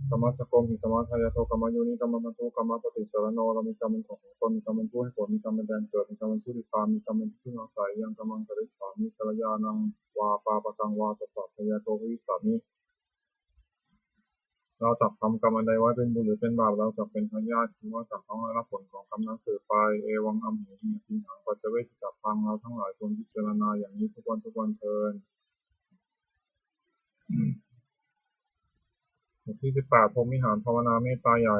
กรรมสกมหิกรรมทายาโทกรรมโยนิกรรมมันตุกรรมปฏิสารโนเรามีกรรมเป็นของตนมีกรรมเป็นผู้ให้ผลมีกรรมเป็นแดนเกิดมีกรรมเป็นผู้ติดตามมีกรรมเป็นที่พึ่งอาศัยยังกรรมังกริสามิกัลยาณังวาปาปะกังวาตสัพพยาโทวิสามิ เราจักทำกรรมอันใดไว้เป็นบุญหรือเป็นบาปเราจักเป็นทายาทคือว่าจักต้องได้รับผลของกรรมนั้นสืบไปเอวังอัมเหหิปิหังปัจเจเวชจักพังเราทั้งหลายควรพิจารณาอย่างนี้ทุกวันเทินบทที่18พรหมวิหารภาวนาเมตตาใหญ่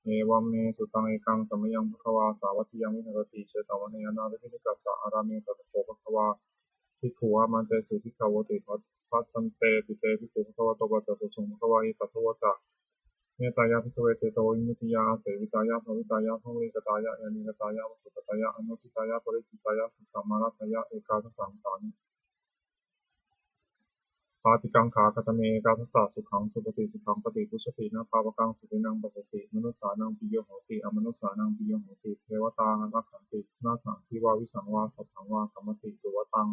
เอวัมเมสุตังเอกังสัมมยังภควาสาวัตถิยังวิหารติเชตวันเนยนาวิธิกัสสะอารามิตัตโภภควาภิกขุวามันเตสุทิขาวติพัสสันเตปิเตภิกขุภควโตปัสสะสุงภควาอิตัทโวจักเมตตายาภิกขเวเจโตวิมุตติยาเสวิตายาภวิตายาภวิกตายะยานิกตายะวัตถุกตายะอนุทิตายะปริจิตายะสุสัมมารัตยะเอกาทสังสานิปาติกังขาคตเมเอกาทสสะสุขังสุปฏิสุขังปฏิพุชตินะภาวกังสุตินังปปติมนุสสานังปิโยโหติอมนุสสานังปิโยโหติเทวตานักขันตินาสังทิวาวิสังวาสัพพังวากรรมติตุวตัง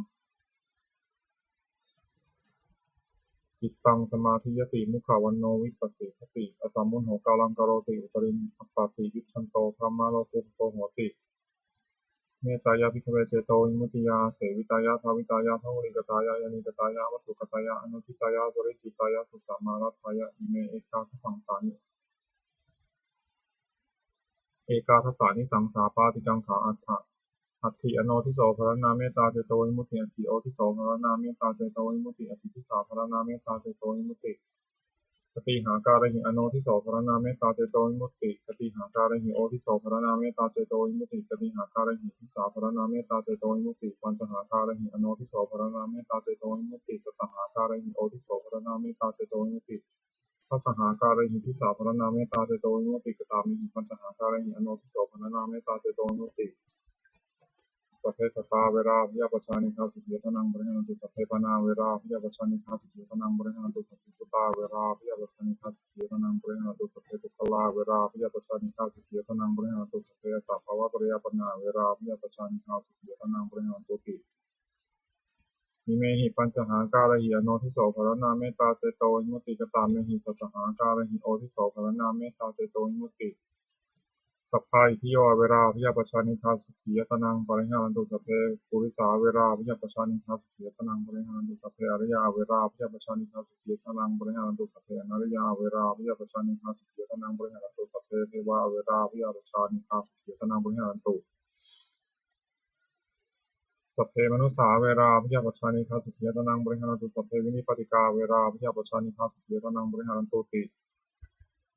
จิตตังสมาธิยติมุขวันโนวิปัสสิทติอสัมมุนโหกาลังกโรติอุตรินอัปปาติวิชันโตพระมาโลกุโตโหติเมตตายาภิกขเวเจโตวิมุตติยาเสวิตายาภวิตายาภวริกตายะยานิกตายะวัตถุกตายะอนุทิตายะปริจิตายะสุสัมมารัตายะอิเมเอกาทสังสานิเอกาทสานิสังสาปาติกังขาอัตถิอโนทิโสภรณาเมตตาเจโตวิมุตติอัตถิโอทิโสภรณาเมตตาเจโตวิมุตติอัตถิทิสาภรณาเมตตาเจโตวิมุตติกติหาการหิอโนทิโสภรณาเมตตาเจโตวิมุตติกติหาการหิโอทิโสภรณาเมตตาเจโตวิมุตติกติหาการหิทิสาภรณาเมตตาเจโตวิมุตติปัญจหาการหิอโนทิโสภรณาเมตตาเจโตวิมุตติสัตตหาการหิโอทิโสภรณาเมตตาเจโตวิมุตติทัสหาการหิทิสาภรณาเมตตาเจโตวิมุตติกตามิหิปัญจหาการหิอโนทิโสภรณาเมตตาเจโตวิมุตติสัพเพสัตตาเวราพิยาปชานิฆาสุขียตนังบริหารตุสัพเพปนาเวราพิยาปชานิฆาสุขียตนังบริหารตุสัพพิสุตาเวราพิยาปชานิฆาสุขียตนังบริหารตุสัพเพตุคลาเวราพิยาปชานิฆาสุขียตนังบริหารตุสัพเพตัภวะปริยปนาเวราพิยาปชานิฆาสุขียตนังบริหารตุติอิเมหิปัญจหาการหิอโนทิโสภรณาเมตตาเจโตวิมุตติกตาเมหิสัตหาการหิโอทิโสภรณาเมตตาเจโตวิมุตติสัพพายทิโยเวราพิยาปชานิฆาสุขียตนังปริหารันตุสัพเพปุริสาเวราพิยาปชานิฆาสุขียตนังปริหารันตุสัพเพอริยาเวราพิยาปชานิฆาสุขียตนังปริหารันตุสัพเพอนาริยาเวราพิยาปชานิฆาสุขียตนังปริหารันตุสัพเพเทวาเวราพิยาปชานิฆาสุขียตนังปริหารันตุสัพเพมนุสสาเวราพิยาปชานิฆาสุขียตนังปริหารันตุสัพเพวินิปติกาเวราพิยาปชานิฆาสุขียตนังปริหารันตุติ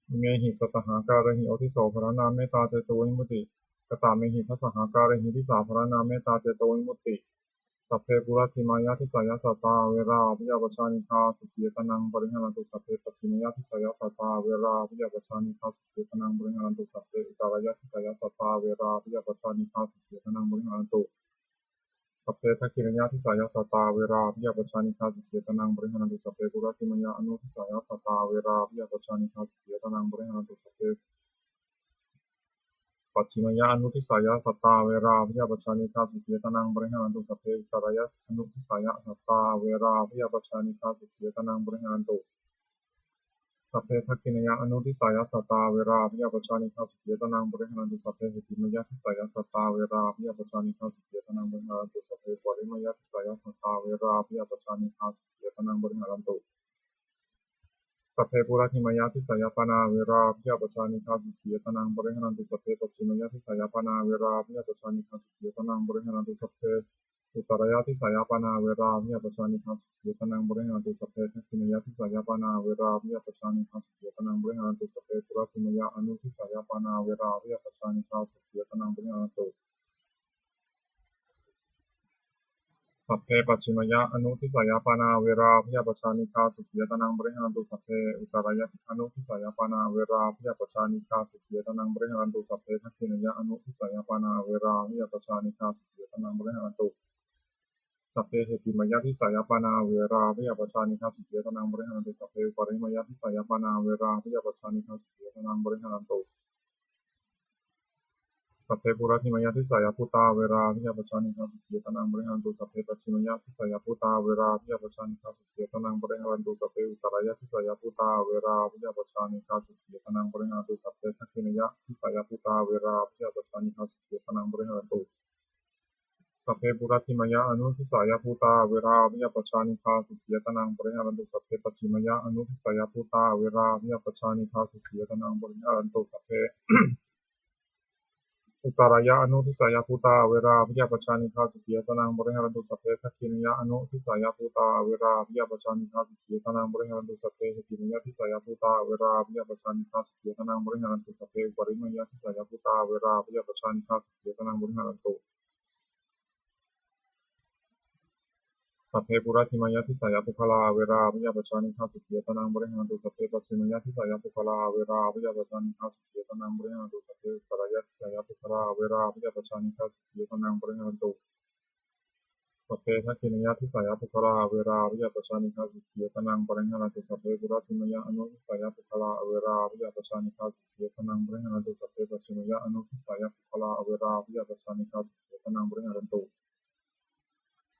อิเมหิสัตหาการหิโอทิโสภรณาเมตตาเจโตวิมุตติกตาเมหิทัสสหาการหิทิสาภรณาเมตตาเจโตวิมุตติสัพเพปุระทิมายาทิสายาสัตตาเวราพิยาปชานิฆาสุขียตนังปริหารันตุสัพเพปัจฉิมยาทิสายาสัตตาเวราพิยาปชานิฆาสุขียตนังปริหารันตุสัพเพอิตารายาทิสายาสัตตาเวราพิยาปชานิฆาสุขียตนังปริหารันตุสัพเพทักขิรยาทิสายาสัตตาเวราพิยาปชานิฆาสุขียตนังปริหารันตุสัพเพปุระทิมายาอนุทิสายาสัตตาเวราพิยาปชานิฆาสุขียตนังปริหารันตุสัพเพปัจฉิมยาอนุทิสายาสัตตาเวราพิยาปชานิฆาสุขียตนังบริหารันตุสัพเพอิตารายะอนุทิสายาสัตตาเวราพิยาปชานิฆาสุขียตนังบริหารันตุสัพเพทักขินยาอนุทิสายาสัตตาเวราพิยาปชานิฆาสุขียตนังบริหารันตุสัพเพหิติมยาทิสายาสัตตาเวราพิยาปชานิฆาสุขียตนังบริหารันตุสัพเพปริมยาทิสายาสัตตาเวราพิยาปชานิฆาสุขียตนังบริหารันตุสัพเพปุระหิมยาทิสายปนาเวราพิยาปชานิฆาสุขียตนังบริหารันตุสัพเพปัจฉิมยาทิสายปนาเวราพิยาปชานิฆาสุขียตนังบริหารันตุสัพเพอุตรายาทิสายปนาเวราพิยาปชานิฆาสุขียตนังบริหารันตุสัพเพทักขินยาทิสายปนาเวราพิยาปชานิฆาสุขียตนังบริหารันตุสัพเพปุระหิมยาอนุทิสายปนาเวราพิยาปชานิฆาสุขียตนังบริหารันตุสัพเพปัจฉิมยะอนุทิสายปานาเวราพิยาปชานิฆาสุขียตนังบริหารันตุสัพเพอุตรายะอนุทิสายปานาเวราพิยาปชานิฆาสุขียตนังบริหารันตุสัพเพทักขินยะอนุทิสายปานาเวราพิยาปชานิฆาสุขียตนังบริหารันตุสัพเพเหติมยะทิสายปานาเวราพิยาปชานิฆาสุขียตนังบริหารันตุสัพเพปริมยะทิสายปานาเวราพิยาปชานิฆาสุขียตนังบริหารันตุสัพเพปุระหิมยะทิสายพุตตาเวราพิยาปชานิฆาสุขียตนังบริหารันตุสัพเพปัจฉิมยะทิสายพุตตาเวราพิยาปชานิฆาสุขียตนังบริหารันตุสัพเพอุตรายะทิสายพุตตาเวราพิยาปชานิฆาสุขียตนังบริหารันตุสัพเพทักขินยะทิสายพุตตาเวราพิยาปชานิฆาสุขียตนังบริหารันตุ สัพเพปุระทิมยะอนุทิสายภูตาเวราวิยปชานิคาสุขียตนังปริหารันตุสัพเพปัจฉิมยะอนุทิสายภูตาเวราวิยปชานิคาสุขียตนังปริหารันตุสัพเพอุตรายะอนุทิสายภูตาเวราวิยปชานิคาสุขียตนังปริหารันตุสัพเพทักขินยะอนุทิสายภูตาเวราวิยปชานิคาสุขียตนังปริหารันตุสัพเพหิติมยะทิสายภูตาเวราวิยปชานิคาสุขียตนังปริหารันตุสัพเพปริมยะทิสายภูตาเวราวิยปชานิคาสุขียตนังปริหารันตุสัพเพปุระทิมยะทิสายปุคลาเวราวิยปชานิคาสุขียตนังบริหารตุสัพเพปัจฉิมยะทิสายปุคลาเวราวิยปชานิคาสุขียตนังบริหารตุสัพเพปรายะทิสายปุคลาเวราวิยปชานิคาสุขียตนังบริหารตุสัพเพทักขินยะทิสายปุคลาเวราวิยปชานิคาสุขียตนังบริหารตุสัพเพปุระทิมยะอนุทิสายปุคลาเวราวิยปชานิคาสุขียตนังบริหารตุสัพเพปัจฉิมยะอนุทิสายปุคลาเวราวิยปชานิคาสุขียตนังบริหารตุ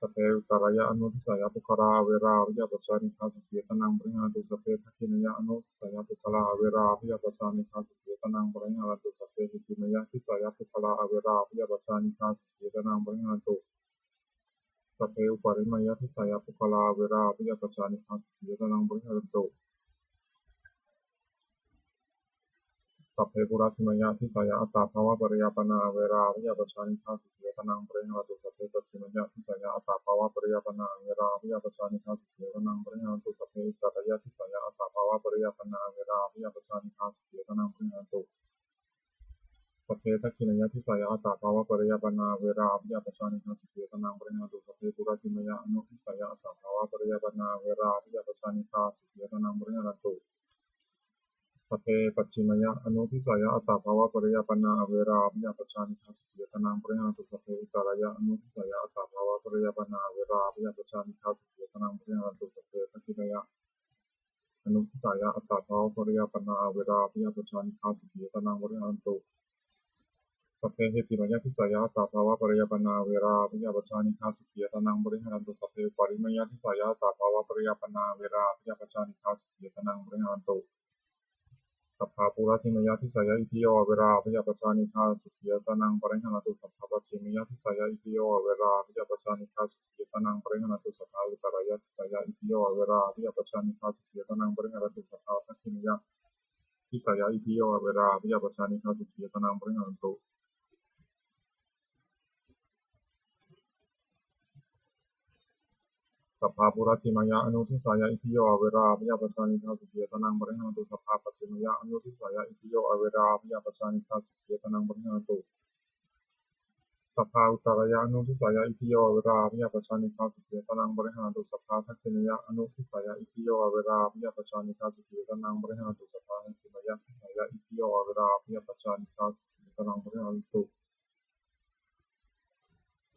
สัพเพอุตรายะอนุทิสายปุคลาเวราวิยปชานิคาสุขียตนังบริหารตุสัพเพทักขินยะอนุทิสายปุคลาเวราวิยปชานิคาสุขียตนังบริหารตุสัพเพหิติมยะทิสายปุคลาเวราวิยปชานิคาสุขียตนังบริหารตุสัพเพอุปาริมยะทิสายปุคลาเวราวิยปชานิคาสุขียตนังบริหารตุสัพเพปุระทิมยะทิสายอัตตาภาวะปริยปนาเวราวิยปชานิคาสุขียตนังบริหารตุสัพเพปัจฉิมยะทิสายอัตตาภาวะปริยปนาเวราวิยปชานิคาสุขียตนังบริหารตุสัพเพอิตรายะทิสายอัตตาภาวะปริยปนาเวราวิยปชานิคาสุขียตนังบริหารตุสัพเพทักขินยะทิสายอัตตาภาวะปริยปนาเวราวิยปชานิคาสุขียตนังบริหารตุสัพเพปุระทิมยะอนุทิสายอัตตาภาวะปริยปนาเวราวิยปชานิคาสุขียตนังบริหารตุสัพเพปัจฉิมยะอนุทิสายอัตตาภาวะปริยปนาเวราวิยปชานิคาสุขียตนังบริหารตุสัพเพอุตรายะอนุทิสายอัตตาภาวะปริยปนาเวราวิยปชานิคาสุขียตนังบริหารตุสัพเพทักขินยะอนุทิสายอัตตาภาวะปริยปนาเวราวิยปชานิคาสุขียตนังบริหารตุสัพเพหิติมยะทิสายอัตตาภาวะปริยปนาเวราวิยปชานิคาสุขียตนังบริหารตุสัพเพปริมยะทิสายอัตตาภาวะปริยปนาเวราวิยปชานิคาสุขียตนังบริหารตุสัพพะปุระทิมยะทิสายอิทิโยเวราวิยปชานิคาสุขียตนังปริหารตุสัพพะปัจฉิมยะทิสายอิทิโยเวราวิยปชานิคาสุขียตนังปริหารตุสัพพะอุตรายะทิสายอิทิโยเวราวิยปชานิคาสุขียตนังปริหารตุสัพพะทักขินยะทิสายอิทิโยเวราวิยปชานิคาสุขียตนังปริหารตุสัพพะปุระทิมยะอนุทิสายอิทิโยเวราวิยปชานิคาสุขียตนังปริหารตุสัพพะปัจฉิมยะอนุทิสายอิทิโยเวราวิยปชานิคาสุขียตนังปริหารตุสัพพะอุตรายะอนุทิสายอิทิโยเวราวิยปชานิคาสุขียตนังบริหารตุสัพพะทักขินยะอนุทิสายอิทิโยเวราวิยปชานิคาสุขียตนังบริหารตุสัพพะทักขินยะทิสายอิทิโยเวราวิยปชานิคาสุขียตนังบริหารตุ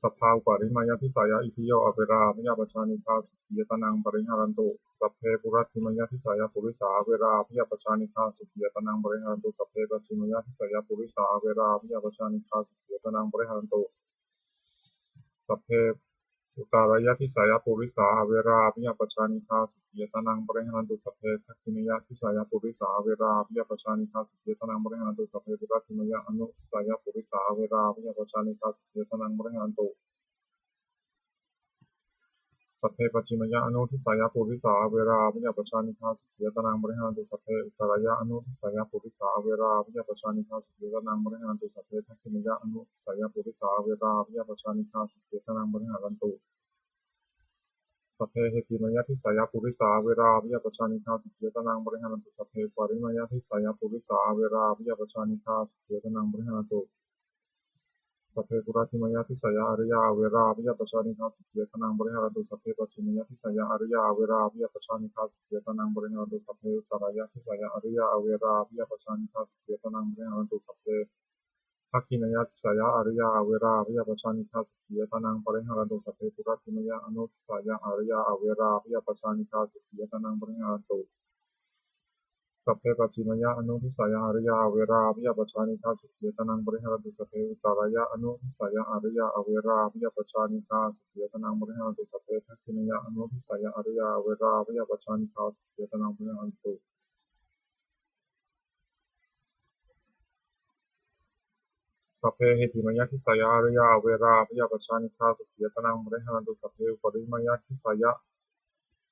สัพพะอุปาริมยทิสายอิทิโยเวราวิยปชานิคาสุขียตนังบริหารตุสัพเพปุระทิมยทิสายปุริสาเวราวิยปชานิคาสุขียตนังบริหารตุสัพเพปัจฉิมยทิสายปุริสาเวราวิยปชานิคาสุขียตนังบริหารตุสัพเพอุตารายะทิสายปุริสาเวราวิยปชานิคาสุขียตนังบริหารตุสัพเพทักขินยะทิสายปุริสาเวราวิยปชานิคาสุขียตนังบริหารตุสัพเพปุระทิมยะอนุทิสายปุริสาเวราวิยปชานิคาสุขียตนังบริหารตุสัพเพปัจฉิมยะอนุทิสายปุริสาเวราวิยปชานิคาสุขียตนังบริหารตุสัพเพอุตารายะอนุทิสายปุริสาเวราวิยปชานิคาสุขียตนังบริหารตุสัพเพทักขินยะอนุทิสายปุริสาเวราวิยปชานิคาสุขียตนังบริหารตุสัพเพเหติมยทิสายปุริสาเวราวิยปชานิคาสุขียตนังบริหารตุสัพเพปริมยทิสายปุริสาเวราวิยปชานิคาสุขียตนังบริหารตุสัพเพปุระทิมยทิสายอริยาเวราวิยปชานิคาสุขียตนังบริหารตุสัพเพปัจฉิมยทิสายอริยาเวราวิยปชานิคาสุขียตนังบริหารตุสัพเพอุตรายะทิสายอริยาเวราวิยปชานิคาสุขียตนังบริหารตุสัพเพทักขินยทิสายอริยาเวราวิยปชานิคาสุขียตนังบริหารตุสัพเพปุระทิมยอนุทิสายอริยาเวราวิยปชานิคาสุขียตนังบริหารตุสัพเพปัจฉิมยะอนุทิสายอริยาเวราวิยปชานิคาสุขียตนังบริหารตุสัพเพอุตรายะอนุทิสายอริยาเวราวิยปชานิคาสุขียตนังบริหารตุสัพเพทักขินยะอนุทิสายอริยาเวราวิยปชานิคาสุขียตนังบริหารตุ สัพเพเหติมยทิสายาอริยาเวราพยาปชานิฆาสุขียตนังบริหารตุสัพเพอุปริมยทิสายะ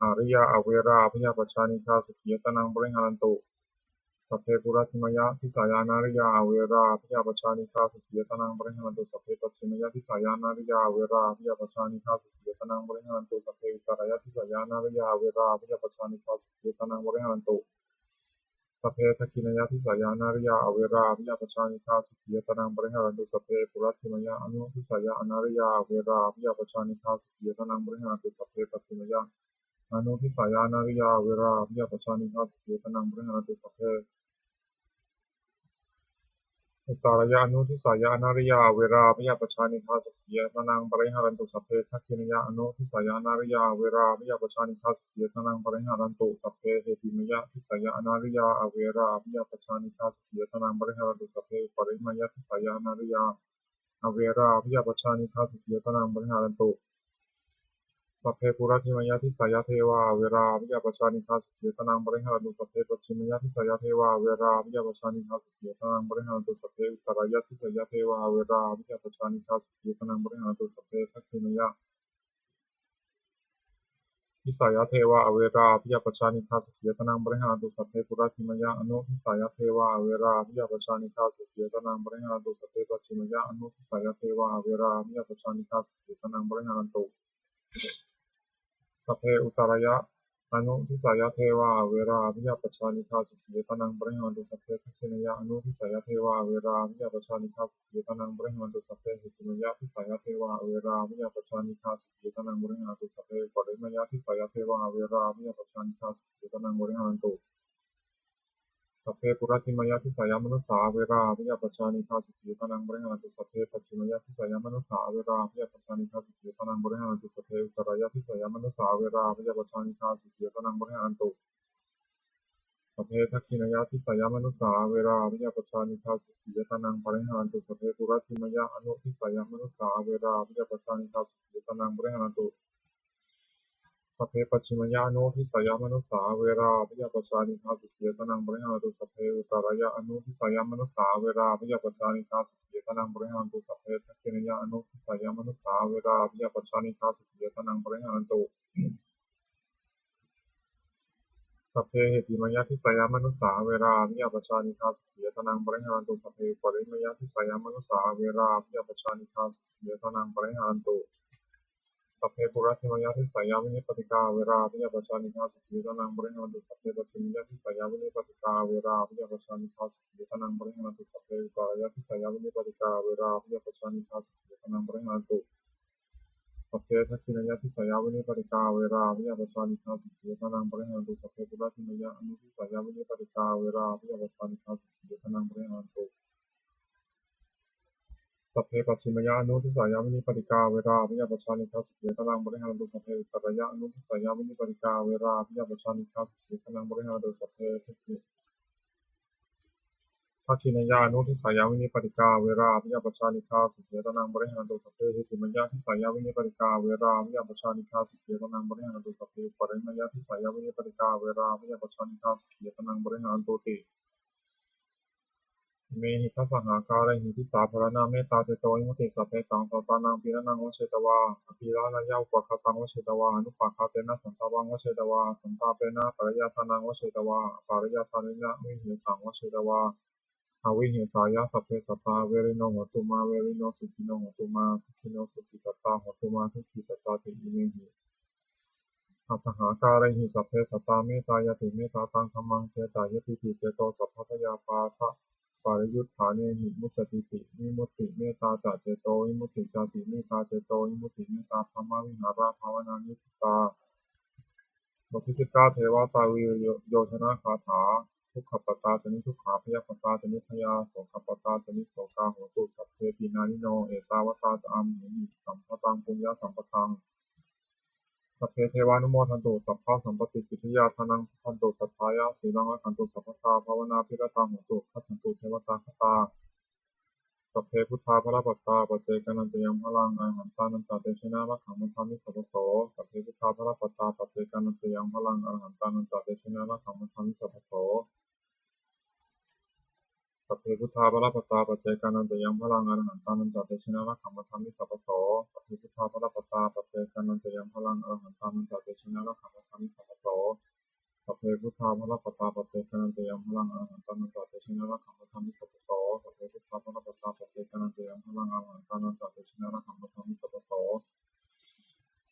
อริยาอเวราพยาปชานิฆาสุขียตนังบริหารตุสัพเพปุระติมยทิสายานาริยาอเวราพยาปชานิฆาสุขียตนังบริหารตุสัพเพปัจฉิมยทิสายานาริยาอเวราพยาปชานิฆาสุขียตนังบริหารตุสัพเพอุตรายทิสายานาริยาอเวราพยาปชานิฆาสุขียตนังบริหารตุสัพเพทักขินายทิสายานาริยาอเวราพิยาปชานิฆาสุขียตนังบริหารันตุสัพเพปุรัตถิมยาอนุทิสายาอนาริยาอเวราพิยาปชานิฆาสุขียตนังบริหารันตุสัพเพปัจฉิมยาอนุทิสายานาริยาอเวราพิยาปชานิฆาสุขียตนังบริหารันตุสัพเพอุตารยานุทิสายานาริยาเวราพยาปชานิฆาสุขียตนังบริหารันตุสัพเพทักขินายอนุทิสายานาริยาเวราพยาปชานิฆาสุขียตนังบริหารันตุสัพเพเหติมยะทิสายานาริยาอเวราพยาปชานิฆาสุขียตนังบริหารันตุสัพเพปริมยะทิสายานาริยาอเวราพยาปชานิฆาสุขียตนังบริหารันตุสัพเพปุระทิมยะทิสายาเทวาเวราวิยาปชานิฆาสุขีตนังบริหารตุสัพเพปัจฉิมยะทิสายาเทวาเวราวิยาปชานิฆาสุขีตนังบริหารตุสัพเพอุตรายะทิสายาเทวาเวราวิยาปชานิฆาสุขีตนังบริหารตุสัพเพทักขินยะทิสายาเทวาเวราวิยาปชานิฆาสุขีตนังบริหารตุสัพเพปุระทิมยะอนุทิสายาเทวาเวราวิยาปชานิฆาสุขีตนังบริหารตุสัพเพปัจฉิมยะอนุทิสายาเทวาเวราวิยาปชานิฆาสุขีตนังบริหารตุสัพเพอุตรายะอนุทิสายเทวาเวราวิยาปชานิฆาสุขีตนังบริหารตุสัพเพทักขินยะอนุทิสายเทวาเวราวิยาปชานิฆาสุขีตนังบริหารตุสัพเพหิติมยะทิสายเทวาเวราวิยาปชานิฆาสุขีตนังบริหารตุสัพเพปริมยะทิสายเทวาเวราวิยาปชานิฆาสุขีตนังบริหารตุสัพเพปุระติมยทิสายามนุสาเวราวิยาปชานิฆาสุขีตนังบริหารตุสัพเพปัจฉิมยทิสายามนุสาเวราวิยาปชานิฆาสุขีตนังบริหารตุสัพเพอุตรายทิสายามนุสาเวราวิยาปชานิฆาสุขีตนังบริหารตุสัพเพทักขินายทิสายามนุสาเวราวิยาปชานิฆาสุขีตนังบริหารตุสัพเพปุระติมยอนุทิสายามนุสาเวราวิยาปชานิฆาสุขีตนังบริหารตุสัพเพปัจฉิมยานุทิสายามนุสาเวราวิยาปชานิฆาสุขีตนังบริหารตุสัพเพอุตรายะอนุทิสายามนุสาเวราวิยาปชานิฆาสุขีตนังบริหารตุสัพเพทักขินายอนุทิสายามนุสาเวราวิยาปชานิฆาสุขีตนังบริหารตุสัพเพเหติมยทิสายามนุสาเวราวิยาปชานิฆาสุขีตนังบริหารตุสัพเพปริมยทิสายามนุสาเวราวิยาปชานิฆาสุขีตนังบริหารตุสัพเพปุระติมยทิสายามินิปติกาเวราวิยาปชานิฆาสุขีตนังบริหารตุสัพเพปัจฉิมยทิสายามินิปติกาเวราวิยาปชานิฆาสุขีตนังบริหารตุสัพเพอุตารยทิสายามินิปติกาเวราวิยาปชานิฆาสุขีตนังบริหารตุสัพเพทักขินายทิสายาวินิปติกาเวราวิยาปชานิฆาสุขีตนังบริหารตุสัพเพปุระติมยอนุทิสายาวินิปติกาเวราวิยาปชานิฆาสุขีตนังบริหารตุสัพเพปัจฉิมยานุทิสายามินิปติกาเวราวิยาปชานิฆาสุขีตนังบริหารตุสัพเพอุตรยะอนุทิสายามินิปติกาเวราวิยาปชานิฆาสุขีตนังบริหารตุสัพเพทักขินายานุทิสายามินิปติกาเวราวิยาปชานิฆาสุขีตนังบริหารตุสัพเพหิติมยทิสายามินิปติกาเวราวิยาปชานิฆาสุขีตนังบริหารตุสัพเพปริมยทิสายามินิปติกาเวราวิยาปชานิฆาสุขีตนังบริหารตุติเมหิทัสสหาการหิทิสาภรณาเมตตาเจโตวิมุตติสัพเพสังสตานังปีนังวเชตวาอภิลาลายาอุปคตังวเชตวาอนุปคาเตนะสันตวังวเชตวาสันตาเปนะปริยาทานังวเชตวาปริยาทานินะวิหิสังวเชตวาอวิหิสายาสัพเพสัตตาเวริโนโหตุมาเวริโนสุขิโนโหตุมาทุกิโนสุขิตตาโหตุมาทุกิตตาติอิเมหิอัตถหาการหิสัพเพสัตตาเมตายติเมตตาตังธัมมังเจตายติติเจโตสัพพะทยาปาทะปาริยุทธาเนหิมุจติติวิมุตติเมตตาจะเจโตวิมุตติจติเมตตาเจโตวิมุตติเมตตาธรรมวิหาราภาวนานิตาบทที่19เทวตาวิโยชนะคาถาทุกขปตาจนิทุกขาพยาปตาจนิพยาโสขปตาจนิโสกาโหตุสัพเพปินานิโนเอตาวตาจามหิมิสัมปตังปุญญาสัมปทังสัพเพเทวานุโมทันตุสัพพะสัมปติสิทธิยาทานังทันตุสัทธายาสีลังขันตุสัพพทาภาวนาภิรตาโหตุขันตุเทวตาคตาสัพเพพุทธาภรปัตตาปัจเจกันันตยังพลังอรหันตานันตาเตชนะมะขังมันทามิสัพพโสสัพเพพุทธาภรปัตตาปัจเจกันันตยังพลังอรหันตานันตาเตชนะมะขังมันทามิสัพพโส สัพเพพุทธาภรปัตตาปัจเจกานันจะยังพลังอรหันตานันจะเตชินะระขัมมธรรมิสัพพโสสัพเพพุทธาภรปัตตาปัจเจกานันจะยังพลังอรหันตานันจะเตชินะระขัมมธรรมิสัพพโสสัพเพพุทธาภรปัตตาปัจเจกานันจะยังพลังอรหันตานันจะเตชินะระขัมมธรรมิสัพพโสสัพเพพุทธาภรปัตตาปัจเจกานันจะยังพลังอรหันตานันจะเตชินะระขัมมธรรมิสัพพโส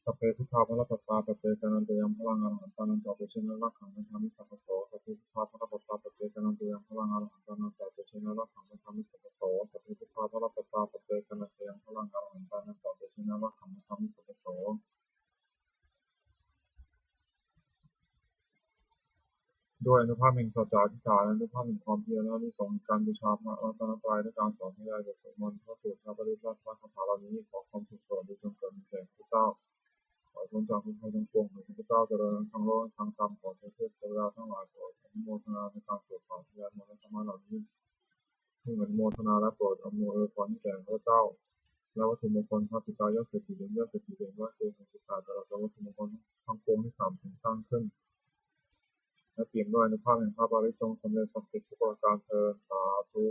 สัพเพพุทธาภรปัตตาปัจเจกานันจะยังพลังอรหันตานันจะเตชินะระขัมมธรรมิสัพพโสสัพเพพุทธาภรปัตตาปัจเจกานันจะยังพลังอรหันตานันจะเตชินะระขัมมธรรมิสัพพโสสัพเพพุทธาภรปัตตาปัจเจกานันจะยังพลังอรหันตานันจะเตชินะระขัมมธรรมิสัพพโสด้วยอนุภาพแห่งสัจจะอธิษฐานและอนุภาพแห่งความเพียรและอานิสงส์แห่งการบูชาพระรัตนตรัยและการสอนให้ได้บทสวดมนต์พระสูตรพระปริตรพระคาถาเหล่านี้ขอความสุขสวัสดีจงเกิดมีแก่ข้าพเจ้าขอให้พ้นจากทุกภัยทั้งปวงขอให้ข้าพเจ้าเจริญทั้งโลกทั้งธรรมขอเทพเทวดาทั้งหลายโปรดอนุโมทนาในการสวดสาธยายมนต์และธรรมะเหล่านี้เพื่ออนุโมทนาและโปรดอำนวยอวยพรให้แก่ข้าพเจ้าและวัตถุมงคลพระปิตายอดเศรษฐีเด่นยอดเศรษฐีเด่นว่าเกณฑ์สุดท้ายตลอดวัตถุมงคลทั้งปวงที่สามสิ่งสร้างขึ้นและเปี่ยมด้วยอนุภาพแห่งพระบริตรจงสำเร็จศักดิ์สิทธิ์ทุกประการเทอญสาธุ